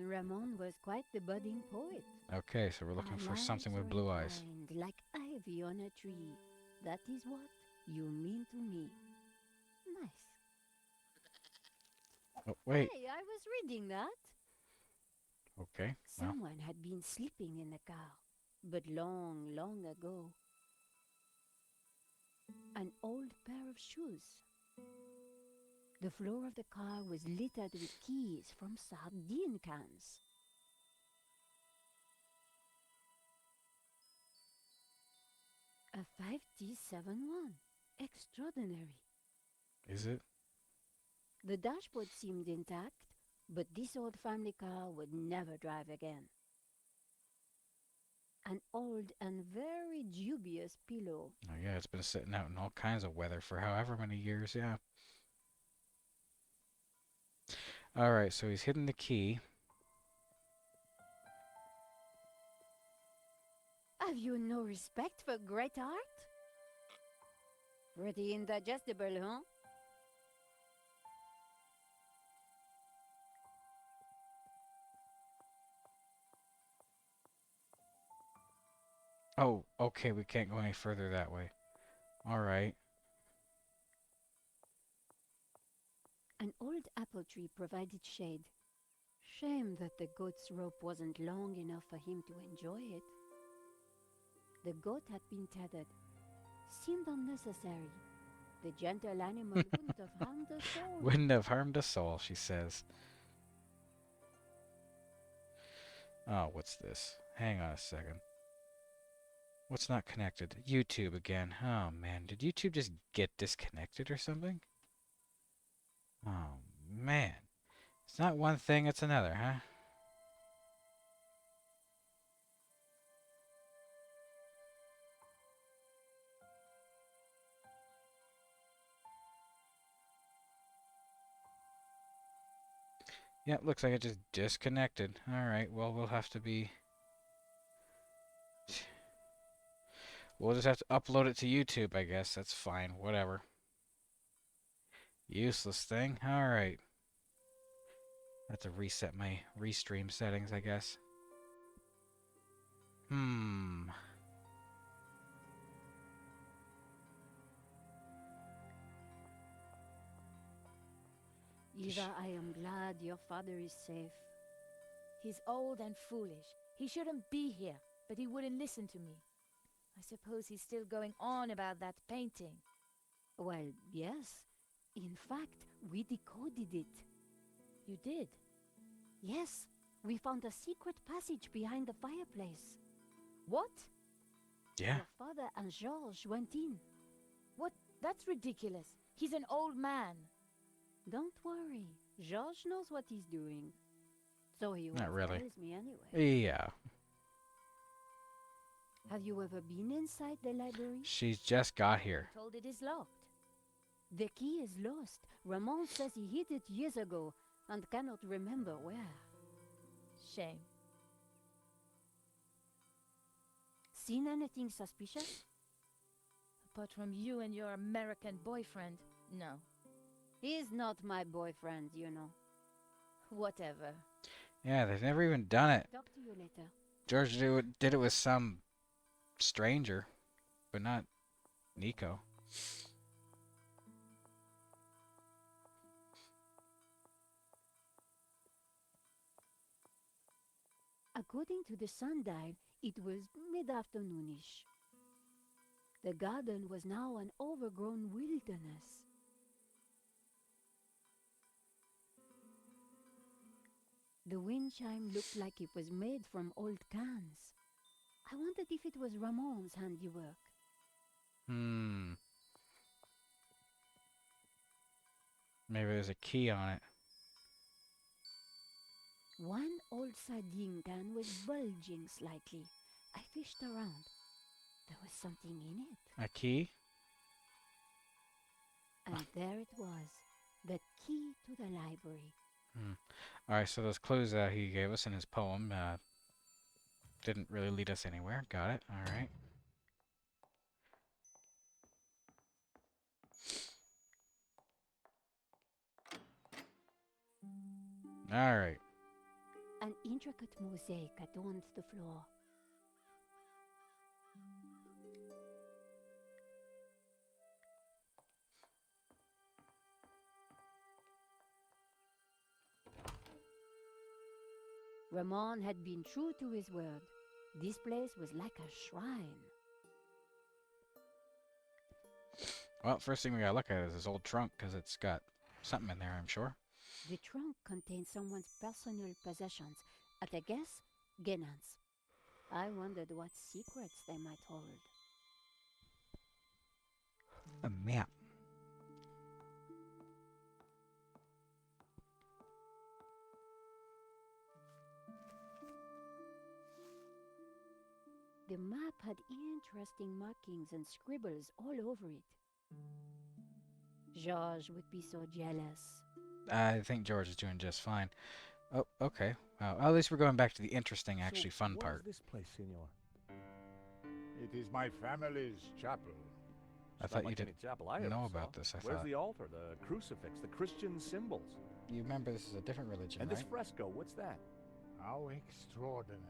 Ramon was quite the budding poet. Okay, so we're looking Our for something lives with are blue eyes. entwined like ivy on a tree. That is what you mean to me. Nice. Oh, wait. Hey, I was reading that. Okay, well. Someone had been sleeping in the car, but long, long ago. An old pair of shoes. The floor of the car was littered with keys from sardine cans. A 5T71. Extraordinary. Is it? The dashboard seemed intact, but this old family car would never drive again. An old and very dubious pillow. Oh, yeah, it's been sitting out in all kinds of weather for however many years, yeah. Alright, so he's hidden the key. Have you no respect for great art? Pretty indigestible, huh? Oh, okay, we can't go any further that way. Alright. An old apple tree provided shade. Shame that the goat's rope wasn't long enough for him to enjoy it. The goat had been tethered. Seemed unnecessary. The gentle animal wouldn't have harmed a soul. Wouldn't have harmed a soul, she says. Oh, what's this? Hang on a second. What's not connected? YouTube again. Oh, man. Did YouTube just get disconnected or something? Oh, man. It's not one thing, it's another, huh? Yeah, it looks like it just disconnected. Alright, well, we'll have to be... We'll just have to upload it to YouTube, I guess. That's fine. Whatever. Useless thing. Alright. I have to reset my restream settings, I guess. Eva, I am glad your father is safe. He's old and foolish. He shouldn't be here, but he wouldn't listen to me. I suppose he's still going on about that painting. Well, yes. In fact, we decoded it. You did? Yes, we found a secret passage behind the fireplace. What? Yeah. Your father and Georges went in. What? That's ridiculous. He's an old man. Don't worry. Georges knows what he's doing. So he Not always really. tells me anyway. Yeah. Have you ever been inside the library? She's just got here. I'm told it is locked. The key is lost. Ramon says he hid it years ago and cannot remember where. Shame. Seen anything suspicious? Apart from you and your American boyfriend, no. He's not my boyfriend, you know. Whatever. Yeah, they've never even done it. Talk to you later. George did it with some stranger, but not Nico. According to the sundial, it was mid-afternoonish. The garden was now an overgrown wilderness. The wind chime looked like it was made from old cans. I wondered if it was Ramon's handiwork. Maybe there's a key on it. One old sardine can was bulging slightly. I fished around. There was something in it. A key? And there it was. The key to the library. Hmm. Alright, so those clues that he gave us in his poem didn't really lead us anywhere. Got it. Alright. Alright. An intricate mosaic adorned the floor. Ramon had been true to his word. This place was like a shrine. Well, first thing we gotta look at is this old trunk, because it's got something in there, I'm sure. The trunk contained someone's personal possessions. At a guess, Genan's. I wondered what secrets they might hold. A map. The map had interesting markings and scribbles all over it. Georges would be so jealous. I think George is doing just fine. Oh, okay. Well, at least we're going back to the interesting, actually fun what part. is this place, Senor? It is my family's chapel. I It's thought not you like any didn't chapel I ever know saw. about this, I Where's thought. the altar, the crucifix, the Christian symbols? You remember this is a different religion, And right? this fresco, what's that? How extraordinary.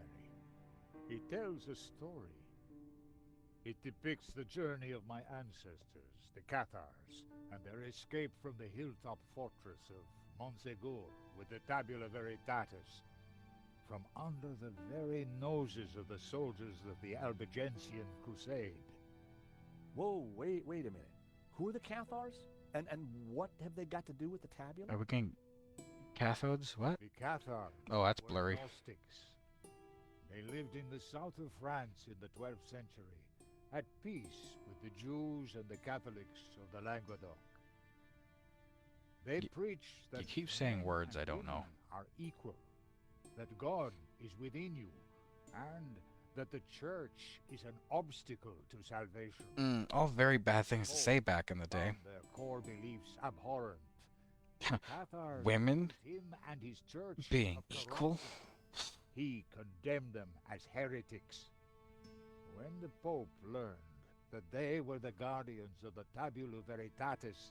It tells a story. It depicts the journey of my ancestors, the Cathars, and their escape from the hilltop fortress of Montsegur with the Tabula Veritatis, from under the very noses of the soldiers of the Albigensian Crusade. Whoa, wait a minute. Who are the Cathars? And what have they got to do with the tabula? Are we getting cathodes? What? The Cathars Oh, that's were blurry. Gnostics. They lived in the south of France in the 12th century, at peace with the Jews and the Catholics of the Languedoc. They preach that you keep saying men words and I don't know. women are equal, that God is within you, and that the church is an obstacle to salvation. All very bad things to say back in the day. Found their core beliefs abhorrent. The Cathars Women accused him and his church being of equal? corruption. He condemned them as heretics. When the Pope learned that they were the guardians of the Tabula Veritatis,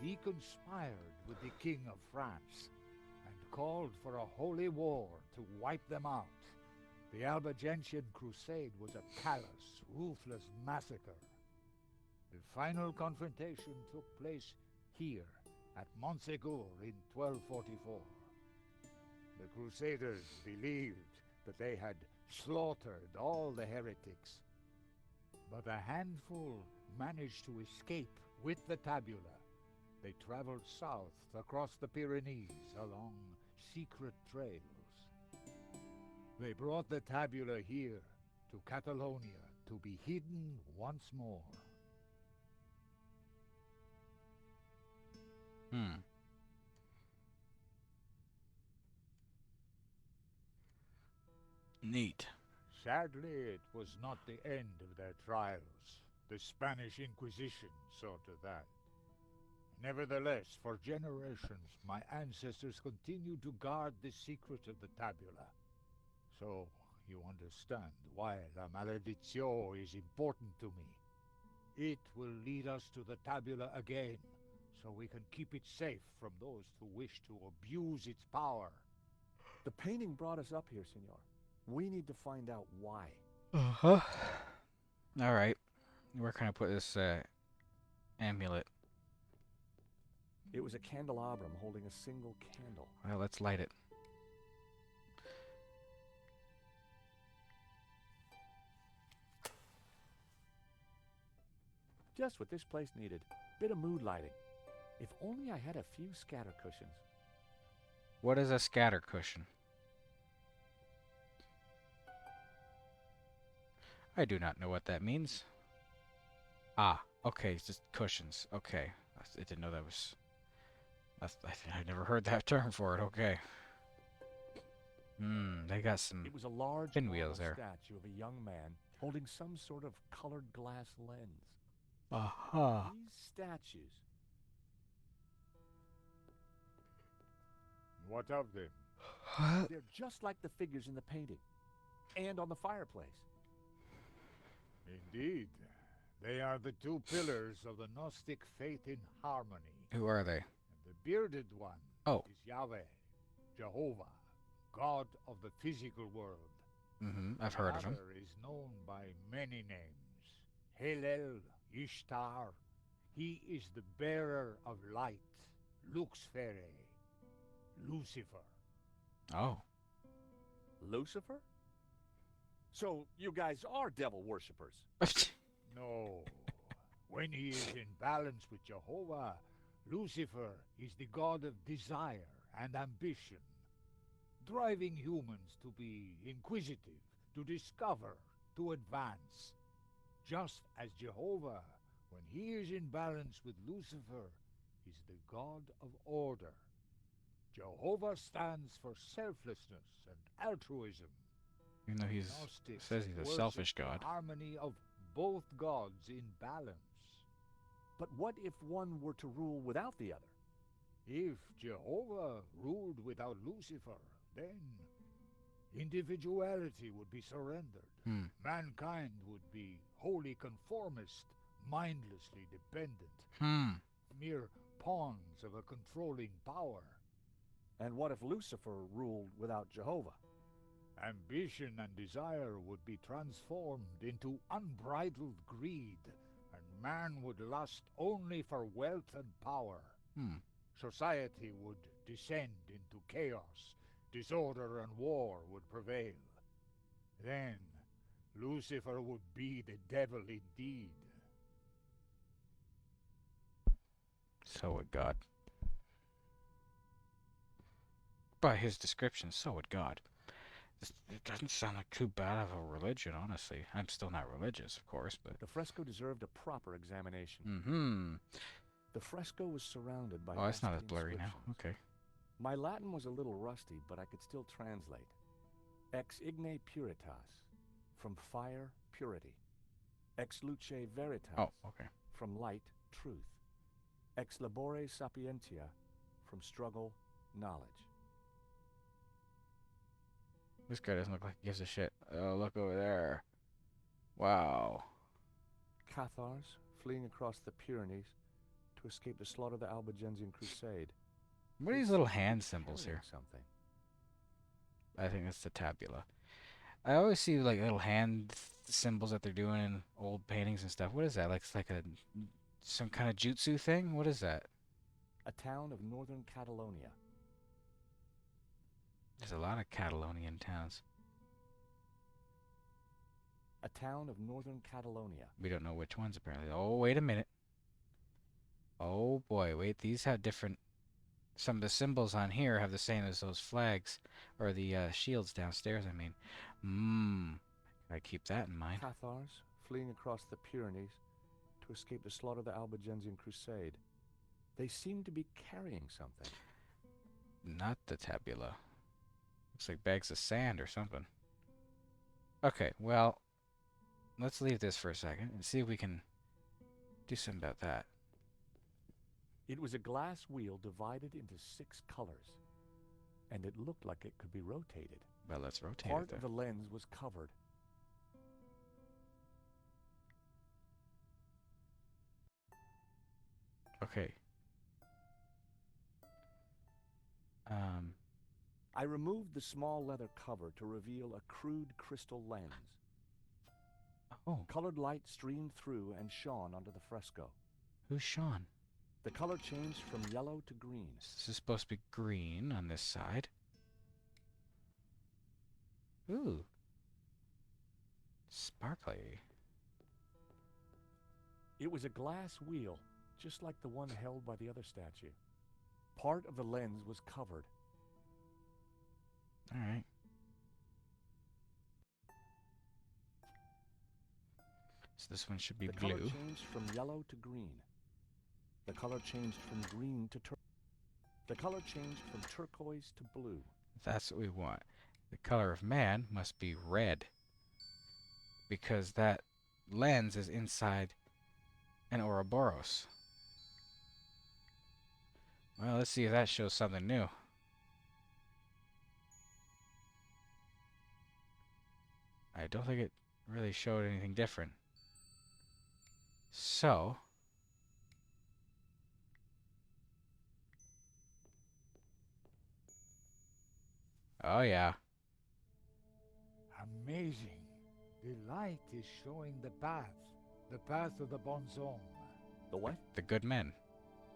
he conspired with the King of France and called for a holy war to wipe them out. The Albigensian Crusade was a callous, ruthless massacre. The final confrontation took place here at Montsegur in 1244. The Crusaders believed that they had slaughtered all the heretics, but a handful managed to escape with the tabula. They traveled south across the Pyrenees along secret trails. They brought the tabula here to Catalonia to be hidden once more. Neat. Sadly, it was not the end of their trials. The Spanish Inquisition saw to that. Nevertheless, for generations, my ancestors continued to guard the secret of the tabula. So, you understand why La Maledizio is important to me. It will lead us to the tabula again, so we can keep it safe from those who wish to abuse its power. The painting brought us up here, Senor. We need to find out why. Uh-huh. Alright. Where can I put this amulet? It was a candelabrum holding a single candle. Well, let's light it. Just what this place needed. Bit of mood lighting. If only I had a few scatter cushions. What is a scatter cushion? I do not know what that means. Ah, okay, it's just cushions. Okay. I didn't know that was... I never heard that term for it. Okay. They got some It was a large pinwheels marble there. statue of a young man holding some sort of colored glass lens. Aha. These statues, What of them? they're just like the figures in the painting and on the fireplace. Indeed, they are the two pillars of the Gnostic faith in harmony. Who are they? And the bearded one Oh. is Yahweh, Jehovah, God of the physical world. I've heard of him. The other is known by many names. Helel, Ishtar. He is the bearer of light. Luxfere, Lucifer. Oh. Lucifer? So you guys are devil worshippers. No. When he is in balance with Jehovah, Lucifer is the god of desire and ambition, driving humans to be inquisitive, to discover, to advance. Just as Jehovah, when he is in balance with Lucifer, is the god of order. Jehovah stands for selflessness and altruism. Even though he Gnostics says he's a worship selfish the god. harmony of both gods in balance. But what if one were to rule without the other? If Jehovah ruled without Lucifer, then individuality would be surrendered. Mankind would be wholly conformist, mindlessly dependent, mere pawns of a controlling power. And what if Lucifer ruled without Jehovah? Ambition and desire would be transformed into unbridled greed, and man would lust only for wealth and power. Society would descend into chaos, disorder and war would prevail. Then Lucifer would be the devil indeed. So would God. By his description, so would God. It doesn't sound like too bad of a religion, honestly. I'm still not religious, of course, but... The fresco deserved a proper examination. The fresco was surrounded by... Oh, it's not as nasty blurry now. inscriptions. Okay. My Latin was a little rusty, but I could still translate. Ex igne puritas, from fire, purity. Ex luce veritas, Oh, okay. from light, truth. Ex labore sapientia, from struggle, knowledge. This guy doesn't look like he gives a shit. Oh, look over there. Wow. Cathars, fleeing across the Pyrenees to escape the slaughter of the Albigensian crusade. What are these little hand symbols Carrying here? Something. I think that's the tabula. I always see like little hand symbols that they're doing in old paintings and stuff. What is that? Like it's like some kind of jutsu thing? What is that? A town of northern Catalonia. There's a lot of Catalonian towns. A town of northern Catalonia. We don't know which ones apparently. Oh, wait a minute. Oh boy, wait, these have different... Some of the symbols on here have the same as those flags, or the shields downstairs, I mean. I keep that in mind. Cathars, fleeing across the Pyrenees to escape the slaughter of the Albigensian crusade. They seem to be carrying something. Not the tabula. Looks like bags of sand or something. Okay, well, let's leave this for a second and see if we can do something about that. It was a glass wheel divided into 6 colors, and it looked like it could be rotated. Well, let's rotate Part it then. of the lens was covered. Okay. I removed the small leather cover to reveal a crude crystal lens. Oh, Colored light streamed through and shone onto the fresco. who's Sean? The color changed from yellow to green. This is supposed to be green on this side. Ooh. Sparkly. It was a glass wheel, just like the one held by the other statue. Part of the lens was covered. Alright. So this one should be The color blue. changed from yellow to green. The color changed from green to The color changed from turquoise to blue. That's what we want. The color of man must be red, because that lens is inside an Ouroboros. Well, let's see if that shows something new. I don't think it really showed anything different. So, oh yeah, Amazing. The light is showing the path of the Bonzong, The what? the good men.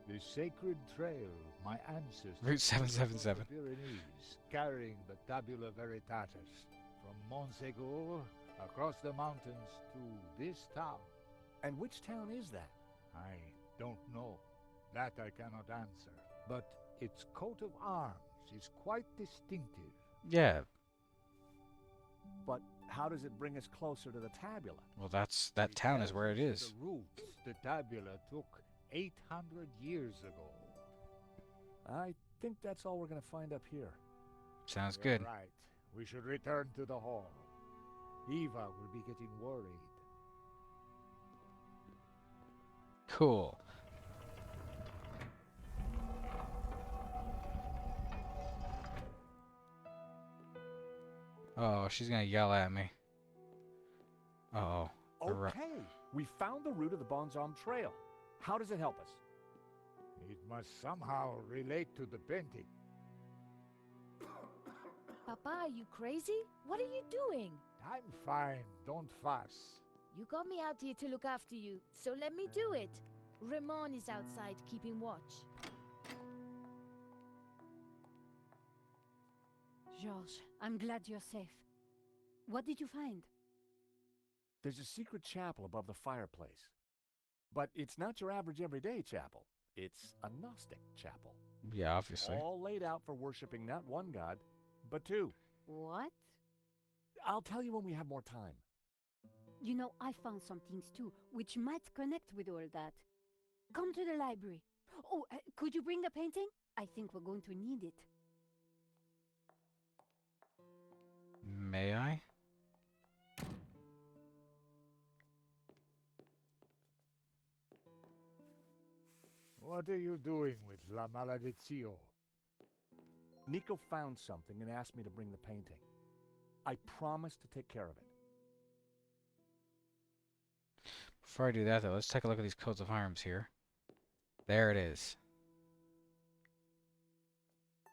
the sacred trail my ancestors Route took across 777. the Pyrenees, carrying the Tabula Veritatis from Montségur across the mountains to this town. And which town is that? I don't know. That I cannot answer. But its coat of arms is quite distinctive. Yeah, But how does it bring us closer to the tabula? well that It town is tells where it us is. the route the Tabula took 800 years ago. I think that's all we're going to find up here. Sounds You're good. right. We should return to the hall. Eva will be getting worried. Cool. Oh, she's gonna yell at me. Uh-oh. Okay, we found the route of the Bonzom Trail. How does it help us? It must somehow relate to the painting. Papa, are you crazy? What are you doing? I'm fine. Don't fuss. You got me out here to look after you, so let me do it. Ramon is outside keeping watch. Georges, I'm glad you're safe. What did you find? There's a secret chapel above the fireplace. But it's not your average everyday chapel. It's a Gnostic chapel. Yeah, obviously. All laid out for worshiping not one god, but two. What? I'll tell you when we have more time. You know, I found some things too, which might connect with all that. Come to the library. Oh, could you bring the painting? I think we're going to need it. May I? What are you doing with La Maledizio? Nico found something and asked me to bring the painting. I promised to take care of it. Before I do that, though, let's take a look at these coats of arms here. There it is.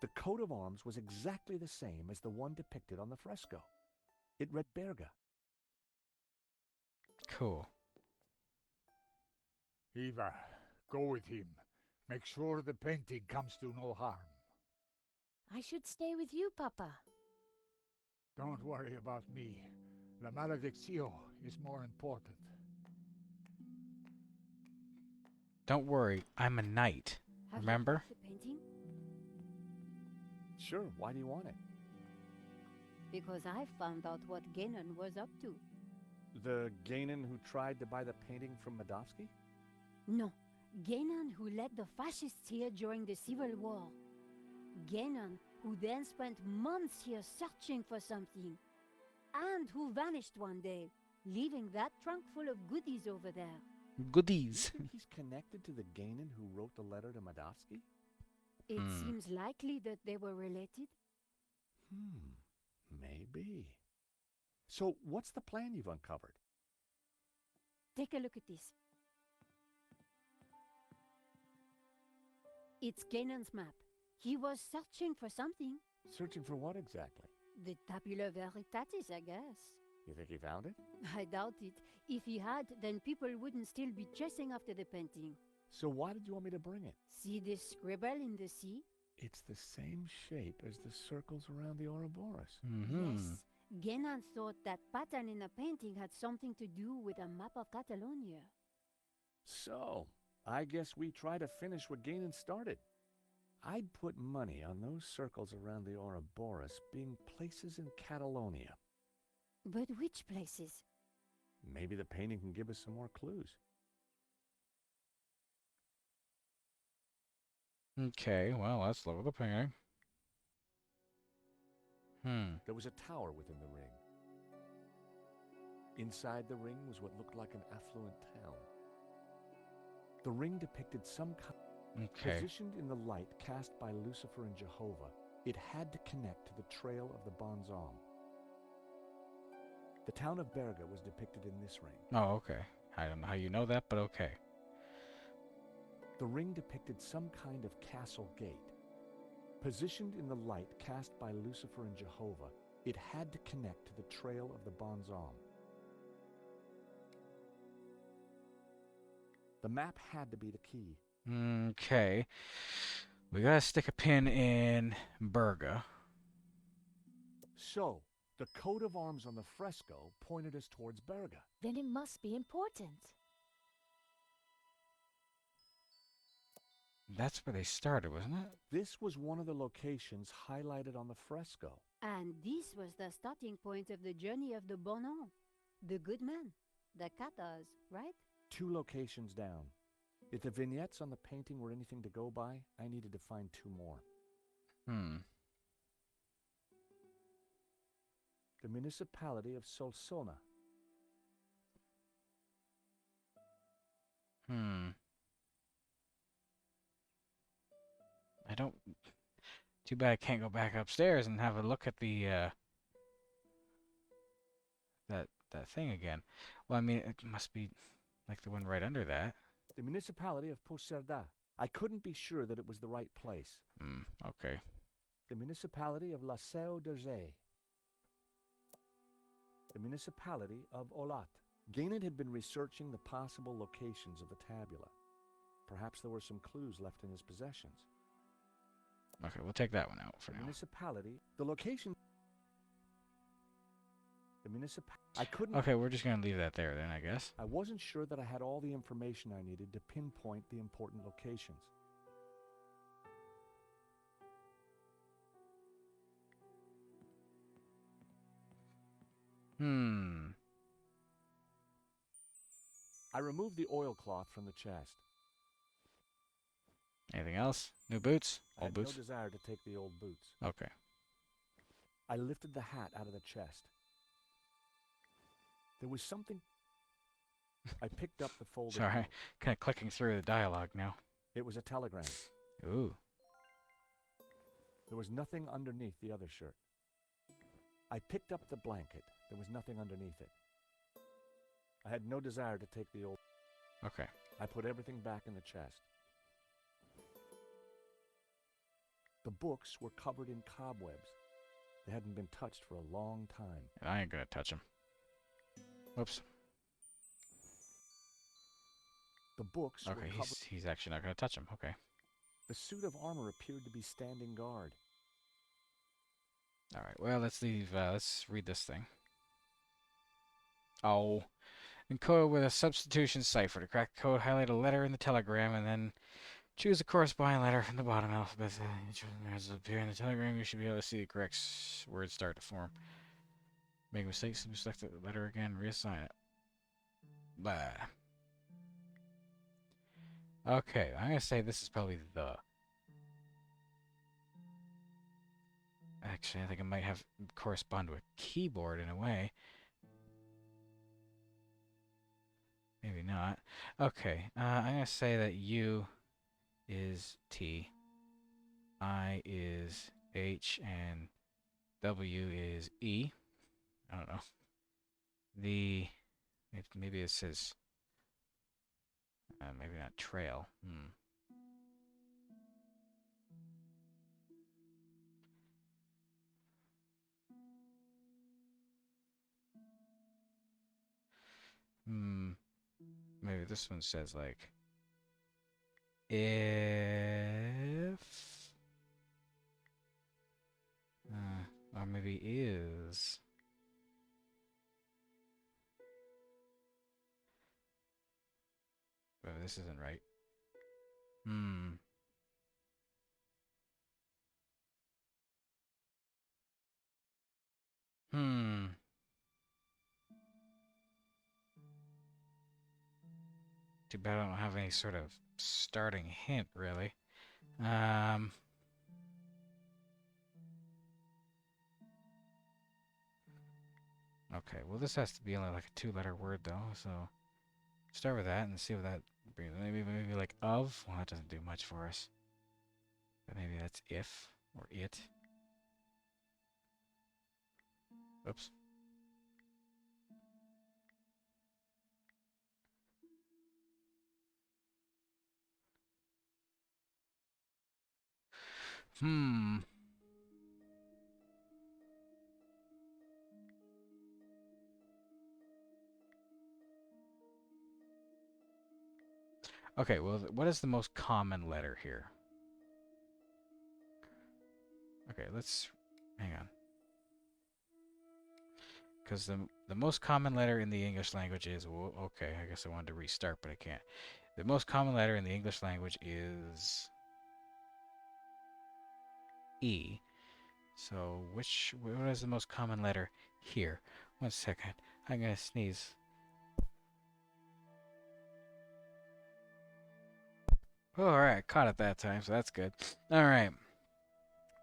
The coat of arms was exactly the same as the one depicted on the fresco. It read Berga. Cool. Eva, go with him. Make sure the painting comes to no harm. I should stay with you, Papa. Don't worry about me. La Malediccio is more important. Don't worry, I'm a knight. Have Remember? you touched the painting? Sure, why do you want it? Because I found out what Genon was up to. The Gainan who tried to buy the painting from Medovsky? No, Genon who led the fascists here during the Civil War. Genon who then spent months here searching for something. And who vanished one day, leaving that trunk full of goodies over there. Goodies. You think he's connected to the Gainan who wrote the letter to Medovsky? It seems likely that they were related. Maybe. So what's the plan you've uncovered? Take a look at this. It's Genon's map. He was searching for something. Searching for what exactly? The Tabula Veritatis, I guess. You think he found it? I doubt it. If he had, then people wouldn't still be chasing after the painting. So why did you want me to bring it? See this scribble in the sea? It's the same shape as the circles around the Ouroboros. Yes. Genon thought that pattern in the painting had something to do with a map of Catalonia. So, I guess we try to finish what Gainan started. I'd put money on those circles around the Ouroboros being places in Catalonia. But which places? Maybe the painting can give us some more clues. Okay, well, let's look at the painting. There was a tower within the ring. Inside the ring was what looked like an affluent town. The ring depicted some kind. Okay. Positioned in the light cast by Lucifer and Jehovah, it had to connect to the trail of the Bonzom. The town of Berga was depicted in this ring. Oh, okay. I don't know how you know that, but okay. The ring depicted some kind of castle gate. Positioned in the light cast by Lucifer and Jehovah, it had to connect to the trail of the Bonzom. The map had to be the key. Okay. We gotta stick a pin in Berga. So, the coat of arms on the fresco pointed us towards Berga. Then it must be important. That's where they started, wasn't it? This was one of the locations highlighted on the fresco. And this was the starting point of the journey of the Bonan, the good man, the Cathars, right? 2 locations down. If the vignettes on the painting were anything to go by, I needed to find 2 more. The municipality of Solsona. I don't... Too bad I can't go back upstairs and have a look at the, that thing again. Well, I mean, it must be like the one right under that. The municipality of Poserda. I couldn't be sure that it was the right place. Okay. The municipality of La Seu d'Urzay. The municipality of Olat. Gaynor had been researching the possible locations of the tabula. Perhaps there were some clues left in his possessions. Okay, we'll take that one out for The now. municipality, the location. The I couldn't. Okay, we're just gonna leave that there then, I guess. I wasn't sure that I had all the information I needed to pinpoint the important locations. I removed the oilcloth from the chest. Anything else? New boots? I Old had boots? no desire to take the old boots. Okay. I lifted the hat out of the chest. There was something. I picked up the folded Sorry, note. kind of clicking through the dialogue now. It was a telegram. Ooh. There was nothing underneath the other shirt. I picked up the blanket. There was nothing underneath it. I had no desire to take the old. Okay. I put everything back in the chest. The books were covered in cobwebs. They hadn't been touched for a long time. And I ain't gonna touch him. Whoops. The books were Okay, covered. he's actually not gonna touch him. Okay. The suit of armor appeared to be standing guard. All right. Well, let's leave. Let's read this thing. Oh. Encode with a substitution cipher. To crack the code, highlight a letter in the telegram, and then choose the corresponding letter from the bottom alphabet. Each of them has appear in the telegram. You should be able to see the correct words start to form. Make mistakes, select the letter again, reassign it. Blah. Okay, I'm gonna say this is probably the. Actually, I think it might have correspond to a keyboard in a way. Maybe not. Okay, I'm gonna say that U is T, I is H, and W is E. I don't know. Maybe it says maybe not trail. Maybe this one says like if or maybe is. But this isn't right. Too bad I don't have any sort of starting hint, really. Okay, well this has to be only like a 2-letter word though, so start with that and see what that brings. Maybe like of. Well, that doesn't do much for us. But maybe that's if or it. Oops. Hmm. Okay, well, what is the most common letter here? Okay, let's hang on. Because the most common letter in the English language is, well, okay, I guess I wanted to restart, but I can't. The most common letter in the English language is E. So what is the most common letter here? 1 second. I'm going to sneeze. Oh, alright, caught it that time, so that's good. Alright.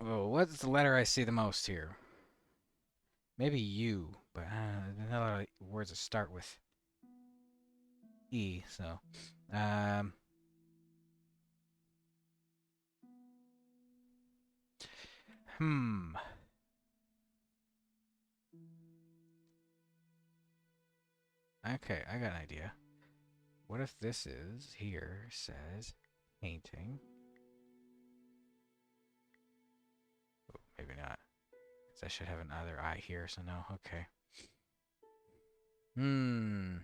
Well, what's the letter I see the most here? Maybe U, but there's not a lot of words that start with E, so. Hmm. Okay, I got an idea. What if this is, here, says, painting. Oh, maybe not. Because I should have another I here, so no, okay. Hmm.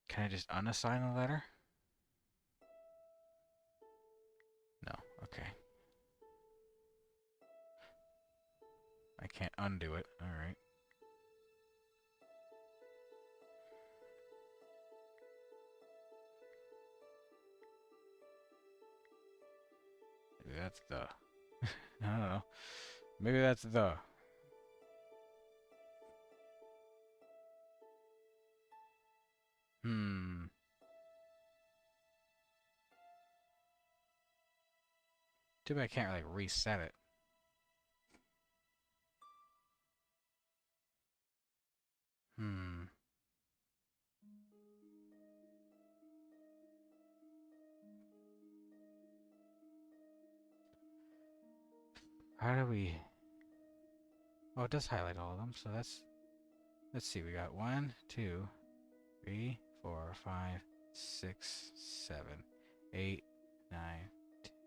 Can I just unassign a letter? No, okay. I can't undo it, alright. Maybe that's the. I don't know. Maybe that's the. Hmm. Too bad I can't really reset it. Hmm. How do we... Oh, it does highlight all of them, so that's... Let's see, we got 1, 2, 3, 4, 5, 6, 7, 8, 9,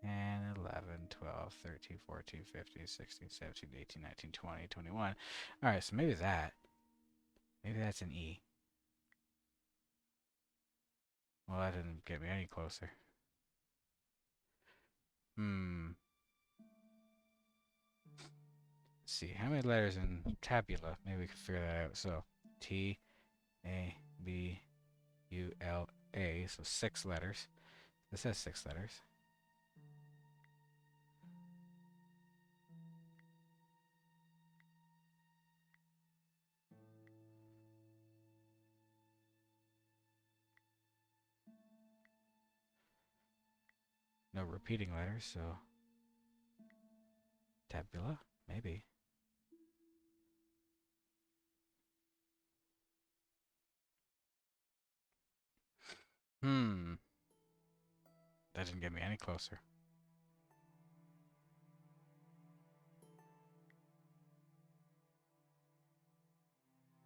10, 11, 12, 13, 14, 15, 16, 17, 18, 19, 20, 21. Alright, so maybe that. Maybe that's an E. Well, that didn't get me any closer. Hmm. Let's see, how many letters in tabula? Maybe we can figure that out. So, T, A, B, U, L, A. So 6 letters. This has 6 letters. No repeating letters, so tabula, maybe. Hmm. That didn't get me any closer.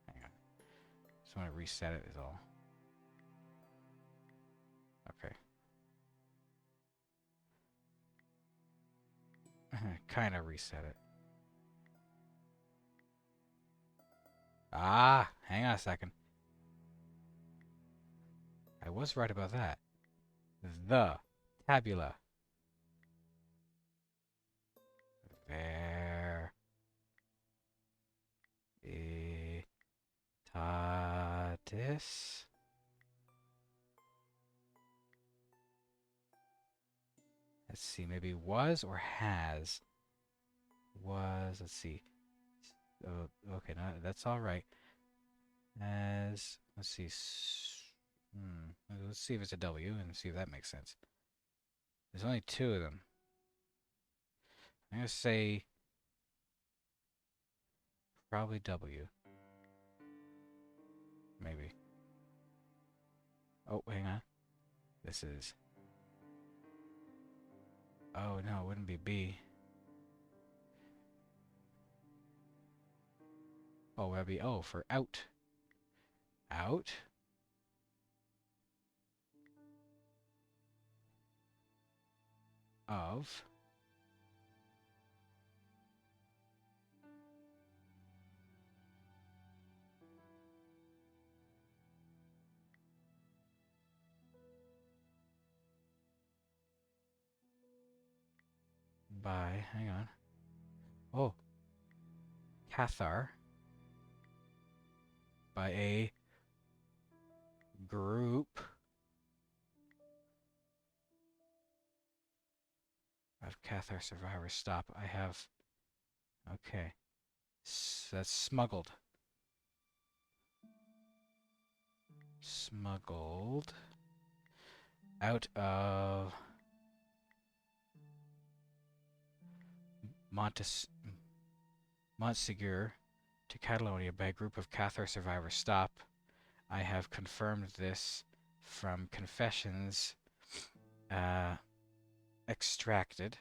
Hang on. Just want to reset it is all. Okay. Kind of reset it. Ah, hang on a second. I was right about that. The tabula. Veritatis. Let's see, maybe was or has. Was, let's see. Okay, no, that's all right. As, let's see. Let's see if it's a W and see if that makes sense. There's only 2 of them. I'm going to say Probably W. Maybe. Oh, hang on. This is... Oh, no, it wouldn't be B. Oh, that'd be O for out. Out. Of. By, hang on. Oh. Cathar. By a group of Cathar survivors. Stop. I have... Okay. That's smuggled. Smuggled out of Montsegur to Catalonia by a group of Cathar survivors. Stop. I have confirmed this from confessions extracted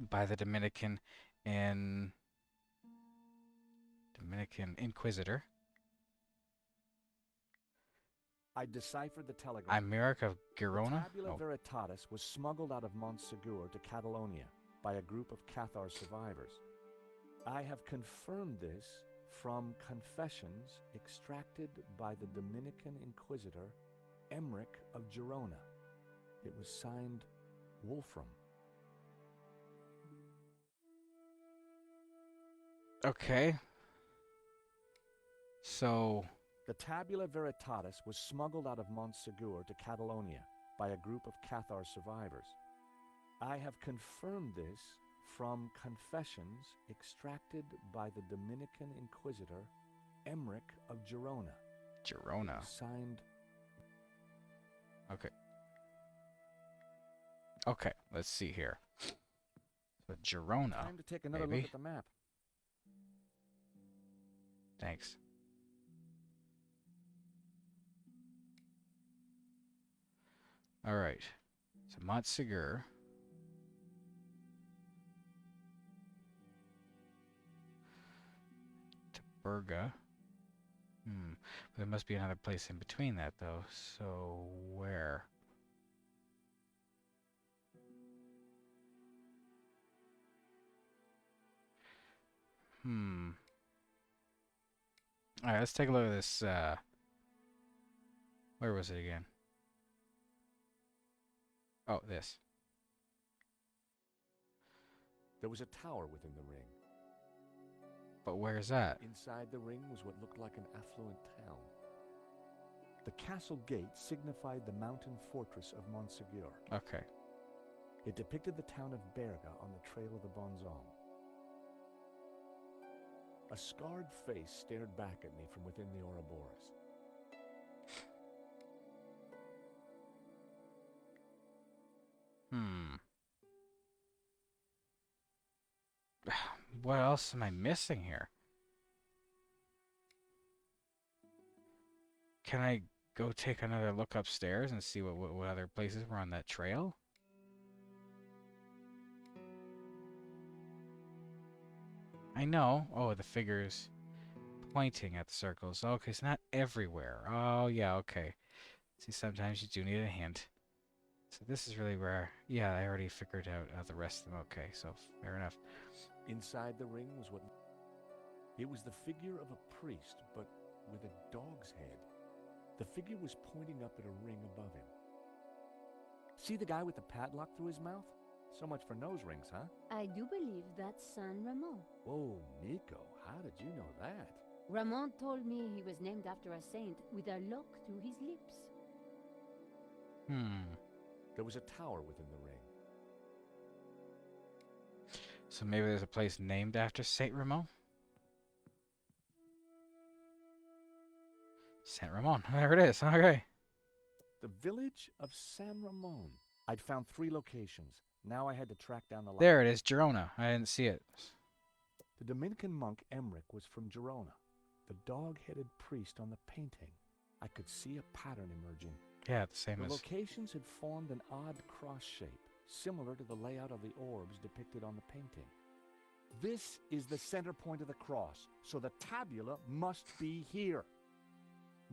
by the Dominican Inquisitor. I deciphered the telegram. I'm Merrick of Girona. The Tabula Veritatis was smuggled out of Montsegur to Catalonia by a group of Cathar survivors. I have confirmed this from confessions extracted by the Dominican Inquisitor Emmerich of Girona. It was signed Wolfram. Okay. So... The Tabula Veritatis was smuggled out of Montsegur to Catalonia by a group of Cathar survivors. I have confirmed this from confessions extracted by the Dominican Inquisitor Emmerich of Girona. Girona. Signed. Okay. Okay, let's see here. So Girona. Time to take another maybe. look at the map. Thanks. All right. So Montsegur. To Berga. There must be another place in between that, though. So where? All right, let's take a look at this. Where was it again? Oh, this. There was a tower within the ring. But where is that? Inside the ring was what looked like an affluent town. The castle gate signified the mountain fortress of Montsegur. Okay. It depicted the town of Berga on the trail of the Bonzong. A scarred face stared back at me from within the Ouroboros. What else am I missing here? Can I go take another look upstairs and see what other places were on that trail? I know. Oh, the figure's pointing at the circles. Okay, it's not everywhere. Oh, yeah, okay. See, sometimes you do need a hint. So this is really where... Yeah, I already figured out the rest of them. Okay, so fair enough. Inside the ring was what... It was the figure of a priest, but with a dog's head. The figure was pointing up at a ring above him. See the guy with the padlock through his mouth? So much for nose rings, huh? I do believe that's San Ramon. Whoa, Nico, how did you know that? Ramon told me he was named after a saint with a lock through his lips. There was a tower within the ring. So maybe there's a place named after Saint Ramon? Saint Ramon. There it is. Okay. The village of San Ramon. I'd found 3 locations. Now I had to track down the... There it is, Girona. I didn't see it. The Dominican monk Emmerich was from Girona. The dog-headed priest on the painting. I could see a pattern emerging. Yeah, the same The as... locations had formed an odd cross shape, similar to the layout of the orbs depicted on the painting. This is the center point of the cross, so the tabula must be here.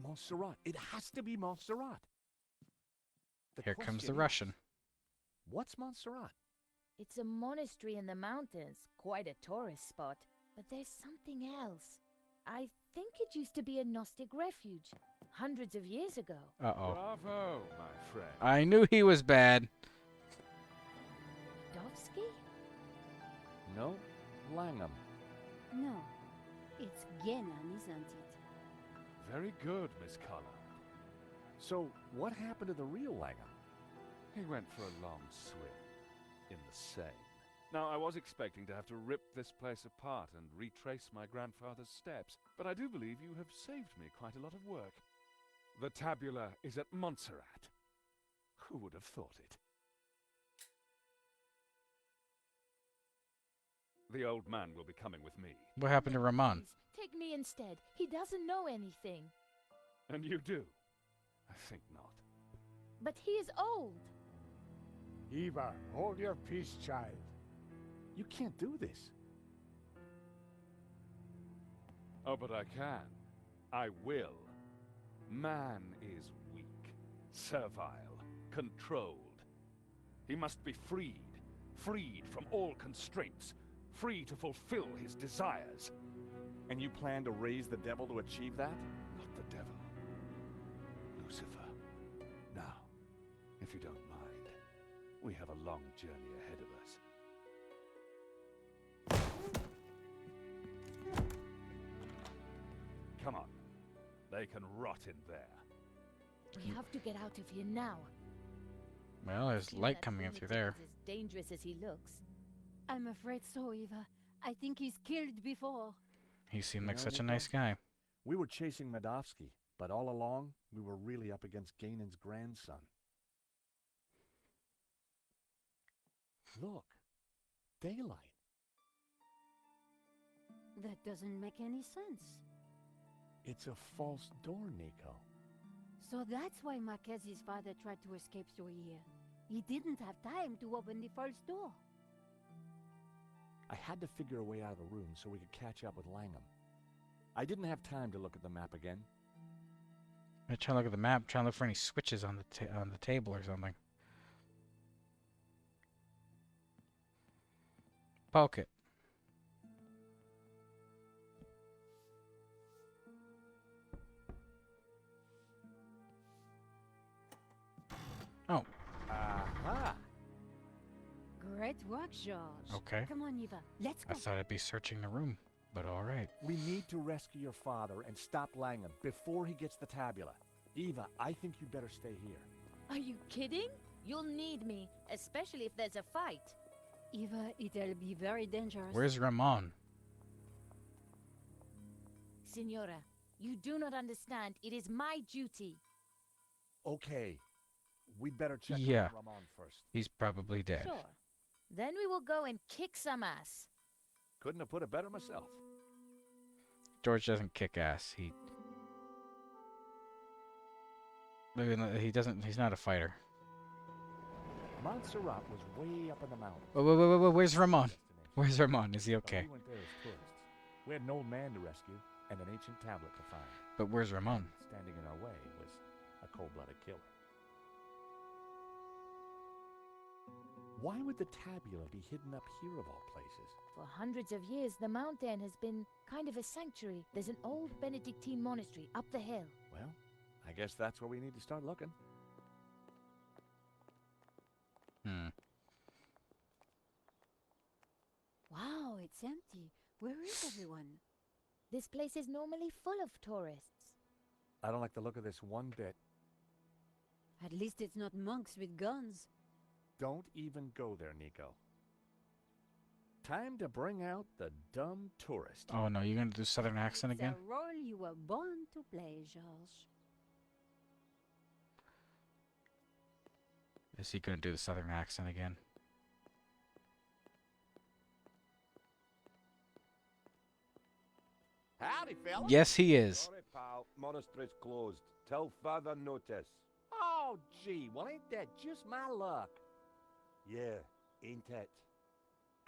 Montserrat. It has to be Montserrat. Here comes the question is, Russian. what's Montserrat? It's a monastery in the mountains, quite a tourist spot. But there's something else. I think it used to be a Gnostic refuge, hundreds of years ago. Uh-oh. Bravo, my friend. I knew he was bad. Dovsky? No, Langham. No, it's Genan, isn't it? Very good, Miss Collard. So, what happened to the real Langham? He went for a long swim in the Seine. Now, I was expecting to have to rip this place apart and retrace my grandfather's steps, but I do believe you have saved me quite a lot of work. The tabula is at Montserrat. Who would have thought it? The old man will be coming with me. What happened to Ramon? Please, take me instead. He doesn't know anything. And you do? I think not. But he is old. Eva, hold your peace, child. You can't do this. Oh, but I can. I will. Man is weak, servile, controlled. He must be freed. Freed from all constraints. Free to fulfill his desires. And you plan to raise the devil to achieve that? Not the devil. Lucifer. Now, if you don't mind, we have a long journey ahead of us. Come on. They can rot in there. We have to get out of here now. Well, there's Seeing light that coming in lunatic through there. is as dangerous as he looks. I'm afraid so, Eva. I think he's killed before. He seemed like Yeah, such a Nico. nice guy. We were chasing Medovsky, but all along, we were really up against Ganon's grandson. Look. Daylight. That doesn't make any sense. It's a false door, Nico. So that's why Marquez's father tried to escape through here. He didn't have time to open the false door. I had to figure a way out of the room so we could catch up with Langham. I didn't have time to look at the map again. I'm trying to look at the map, trying to look for any switches on the table or something. Poke it. Oh, Aha! Great work, George. okay. Come on, Eva. Let's I go. thought I'd be searching the room, but all right. We need to rescue your father and stop Langham before he gets the tabula. Eva, I think you better stay here. Are you kidding? You'll need me, especially if there's a fight. Eva, it'll be very dangerous. Where's Ramon? Signora, you do not understand. It is my duty. Okay. We'd better check Yeah. on Ramon first. He's probably dead. Sure. Then we will go and kick some ass. Couldn't have put it better myself. George doesn't kick ass. He doesn't. He's not a fighter. Montserrat was way up in the mountains. Whoa, where's Ramon? Destination. Where's Ramon? Is he But okay? We went there as tourists. We had an old man to rescue and an ancient tablet to find. But where's Ramon? Standing in our way was a cold-blooded killer. Why would the tabula be hidden up here of all places? For hundreds of years, the mountain has been kind of a sanctuary. There's an old Benedictine monastery up the hill. Well, I guess that's where we need to start looking. Wow, it's empty. Where is everyone? This place is normally full of tourists. I don't like the look of this one bit. At least it's not monks with guns. Don't even go there, Nico. Time to bring out the dumb tourist. Oh no, you're gonna do Southern accent It's again? a role you were born to play, George. Is he gonna do the Southern accent again? Howdy, fella. Yes, he is. Sorry, pal. Monastery's closed. Till further notice. Oh, gee, well, ain't that just my luck? Yeah, ain't it?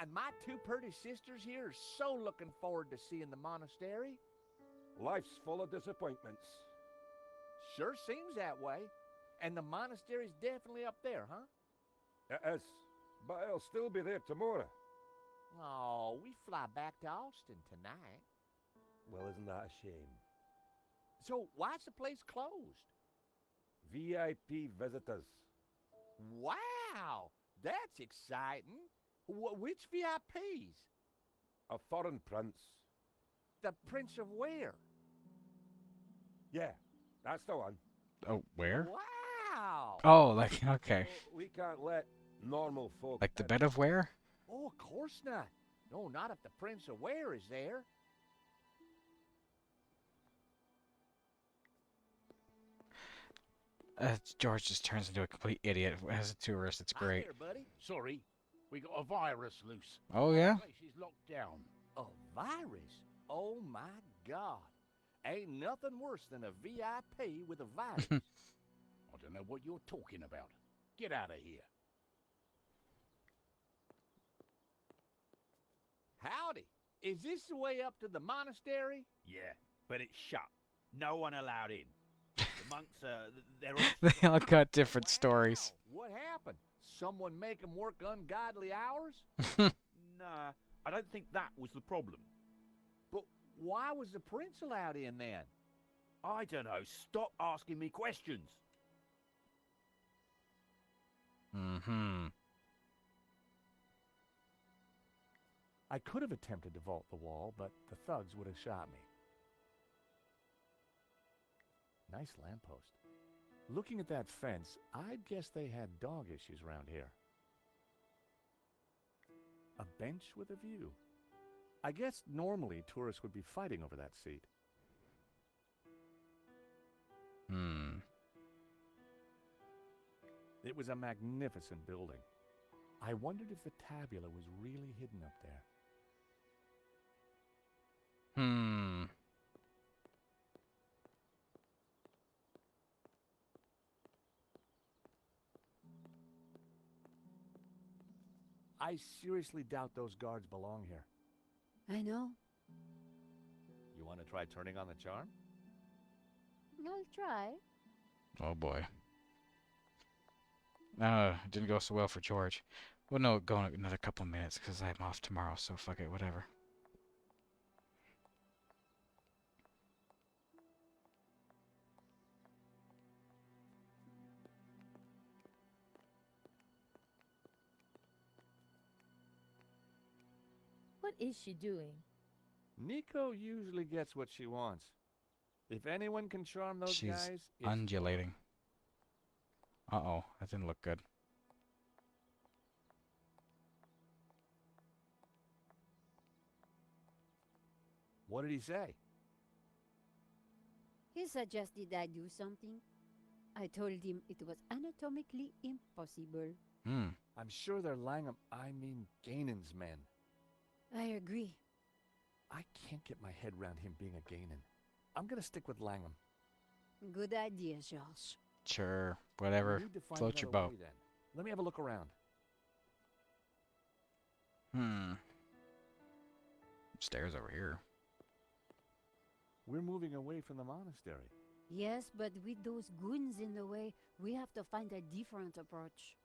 And my two pretty sisters here are so looking forward to seeing the monastery. Life's full of disappointments. Sure seems that way. And the monastery's definitely up there, huh? It is. But it'll still be there tomorrow. Oh, we fly back to Austin tonight. Well, isn't that a shame? So why's the place closed? VIP visitors. Wow, that's exciting. Which VIPs? A foreign prince. The Prince of where? Yeah, that's the one. Oh, where? Wow. Oh, like, okay. So we can't let normal folk Like the in. bed of where? Oh, of course not. No, not if the Prince of where is there. George just turns into a complete idiot as a tourist. It's Hi great. there, buddy. Sorry, we got a virus loose. Oh, yeah? The place is locked down. A virus? Oh my God. Ain't nothing worse than a VIP with a virus. I don't know what you're talking about. Get out of here. Howdy. Is this the way up to the monastery? Yeah, but it's shut. No one allowed in. The monks, they're all... They all got different stories. Wow, what happened? Someone make 'em work ungodly hours? Nah, I don't think that was the problem. But why was the prince allowed in then? I don't know. Stop asking me questions. Mm-hmm. I could have attempted to vault the wall, but the thugs would have shot me. Nice lamppost. Looking at that fence, I'd guess they had dog issues around here. A bench with a view. I guess normally tourists would be fighting over that seat. Hmm. It was a magnificent building. I wondered if the tabula was really hidden up there. Hmm. I seriously doubt those guards belong here. I know. You want to try turning on the charm? I'll try. Oh, boy. It didn't go so well for George. Well, no, go in another couple of minutes because I'm off tomorrow, so fuck it, whatever. What is she doing? Nico usually gets what she wants. If anyone can charm those She's guys, it's undulating. Uh-oh, that didn't look good. What did he say? He suggested I do something. I told him it was anatomically impossible. Hmm. I'm sure they're Gainan's men. I agree. I can't get my head around him being a Gainan. I'm gonna stick with Langham. Good idea, George. Sure, We whatever. need to find Float your another boat. way, then. Let me have a look around. Hmm. Stairs over here. We're moving away from the monastery. Yes, but with those goons in the way, we have to find a different approach.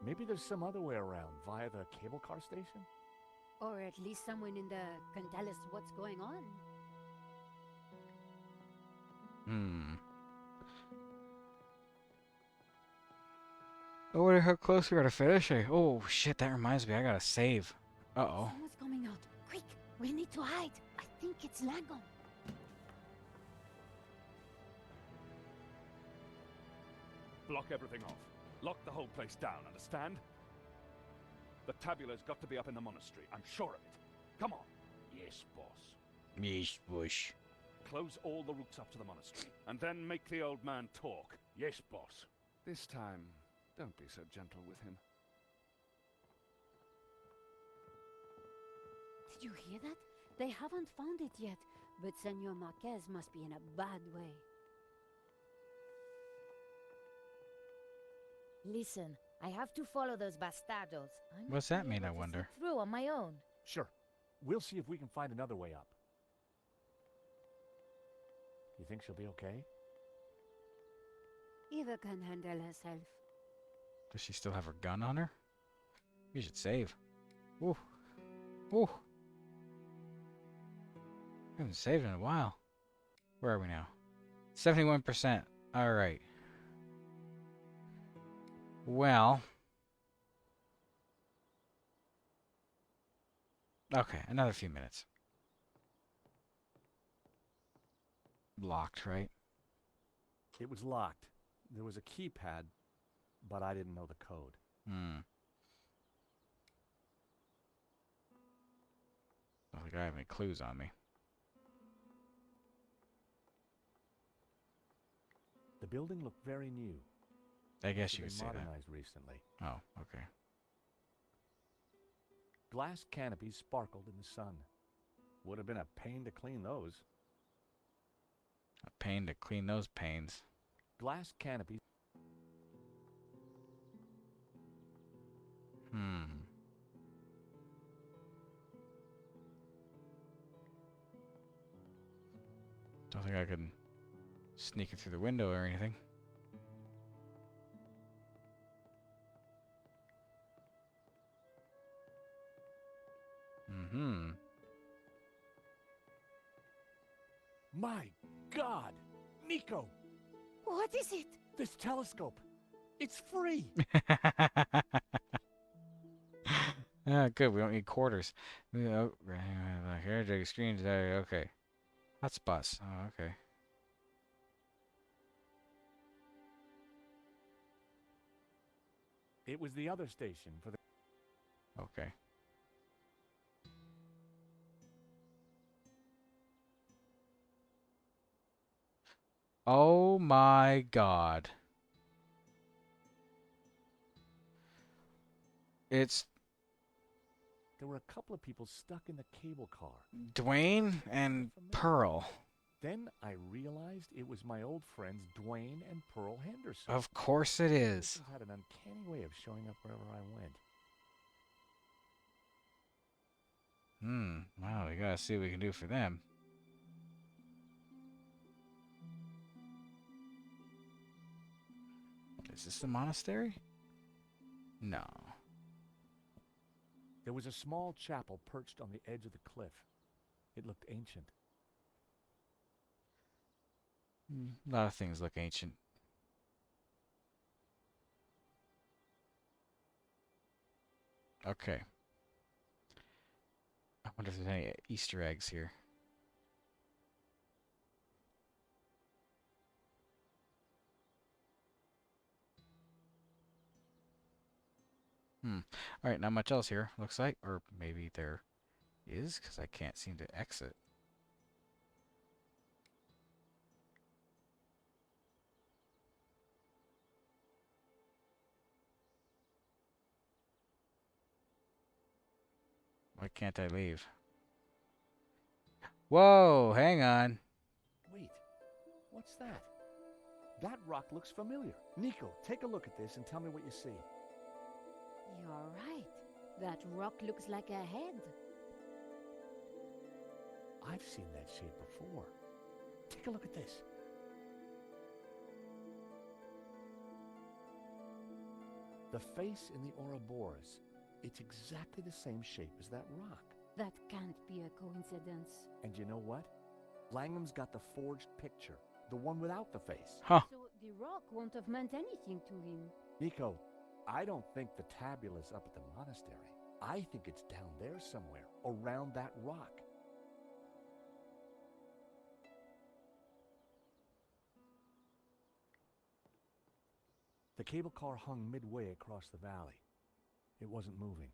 Maybe there's some other way around, via the cable car station? Or at least someone in the can tell us what's going on. Hmm. I wonder how close we are to finishing. Oh, shit, that reminds me. I gotta save. Uh-oh. Someone's coming out. Quick, we need to hide. I think it's Langham. Block everything off. Lock the whole place down, understand? The tabula's got to be up in the monastery. I'm sure of it. Come on. Yes, boss. Yes, Bush. Close all the routes up to the monastery, and then make the old man talk. Yes, boss. This time, Don't be so gentle with him. Did you hear that? They haven't found it yet, but Senor Marquez must be in a bad way. Listen, I have to follow those bastardos. I might What's that be mean, able I to wonder? slip through on my own. Sure. We'll see if we can find another way up. You think she'll be okay? Eva can handle herself. Does she still have her gun on her? We should save. Ooh. Ooh. We haven't saved in a while. Where are we now? 71%. Alright. Well. Okay, another few minutes. Locked, right? It was locked. There was a keypad, but I didn't know the code. I don't think I have any clues on me. The building looked very new. I guess It's you been could say that. modernized recently. Oh, okay. Glass canopies sparkled in the sun. Would have been a pain to clean those. A pain to clean those panes. Glass canopies. Don't think I can sneak it through the window or anything. My God! Nico! What is it? This telescope! It's free! Ah, good. We don't need quarters. Oh, here, take screens. Okay. Hotspots. Oh, okay. It was the other station for the... Okay. Oh my God. It's There were a couple of people stuck in the cable car. Dwayne and Pearl. Then I realized it was my old friends Dwayne and Pearl Henderson. Of course it is. This had an uncanny way of showing up wherever I went. Wow, we gotta see what we can do for them. Is this the monastery? No. There was a small chapel perched on the edge of the cliff. It looked ancient. A lot of things look ancient. Okay. I wonder if there's any Easter eggs here. Alright, not much else here, looks like. Or maybe there is, because I can't seem to exit. Why can't I leave? Whoa, hang on. Wait, what's that? That rock looks familiar. Nico, take a look at this and tell me what you see. You're right. That rock looks like a head. I've seen that shape before. Take a look at this. The face in the Ouroboros. It's exactly the same shape as that rock. That can't be a coincidence. And you know what? Langham's got the forged picture. The one without the face. Huh. So the rock won't have meant anything to him. Nico, I don't think the tabula's up at the monastery. I think it's down there somewhere, around that rock. The cable car hung midway across the valley. It wasn't moving.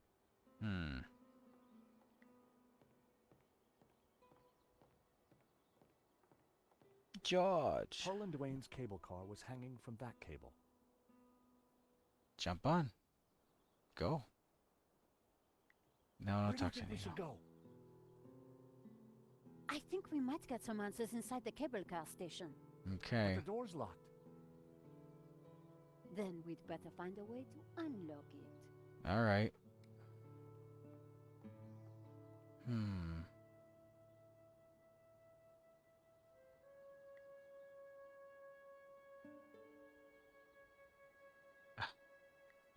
George. Pearl and Dwayne's cable car was hanging from that cable. Jump on. Go. No, Where don't do you talk to think we anyone. should go? I think we might get some answers inside the cable car station. Okay. But the door's locked. Then we'd better find a way to unlock it. All right. Hmm.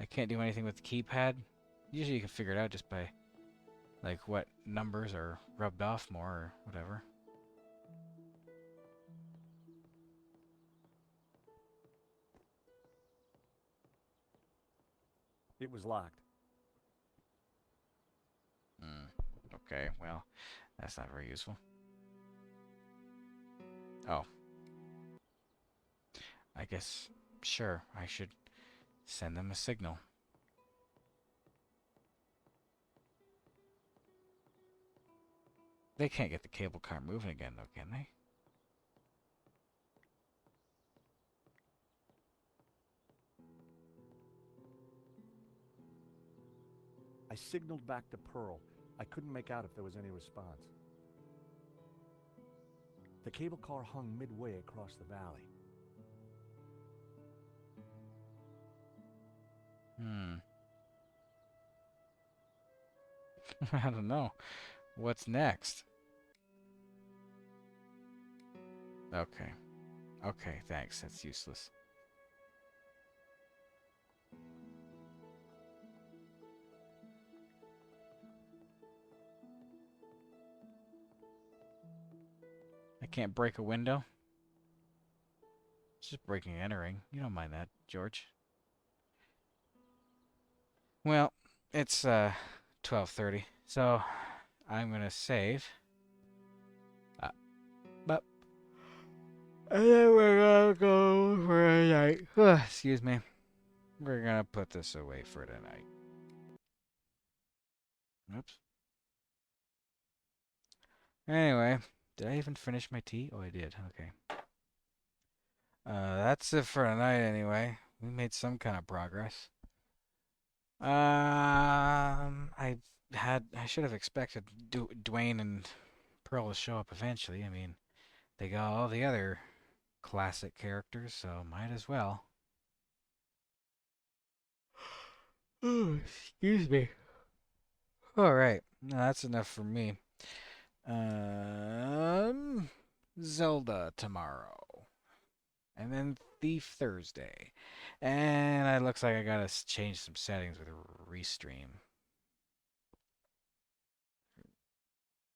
I can't do anything with the keypad. Usually you can figure it out just by, like, what numbers are rubbed off more or whatever. It was locked. Okay, well, that's not very useful. Oh. I guess, sure, I should send them a signal. They can't get the cable car moving again, though, can they? I signaled back to Pearl. I couldn't make out if there was any response. The cable car hung midway across the valley. I don't know. What's next? Okay. Okay, thanks. That's useless. I can't break a window. It's just breaking and entering. You don't mind that, George. Well, it's 12:30, so I'm gonna save. But and then we're gonna go for a night. Excuse me. We're gonna put this away for tonight. Oops. Anyway, did I even finish my tea? Oh, I did. Okay. That's it for tonight anyway. We made some kind of progress. I should have expected Dwayne and Pearl to show up eventually. I mean, they got all the other classic characters, so might as well. Oh, excuse me. All right, that's enough for me. Zelda tomorrow, and then Thief Thursday, and it looks like I gotta change some settings with Restream.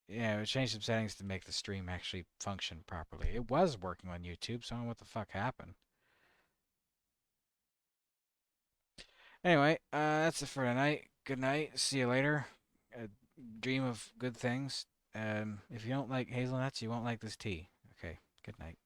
Yeah, we changed some settings to make the stream actually function properly. It was working on YouTube, so I don't know what the fuck happened. Anyway, that's it for tonight. Good night. See you later. Dream of good things. If you don't like hazelnuts, you won't like this tea. Okay, good night.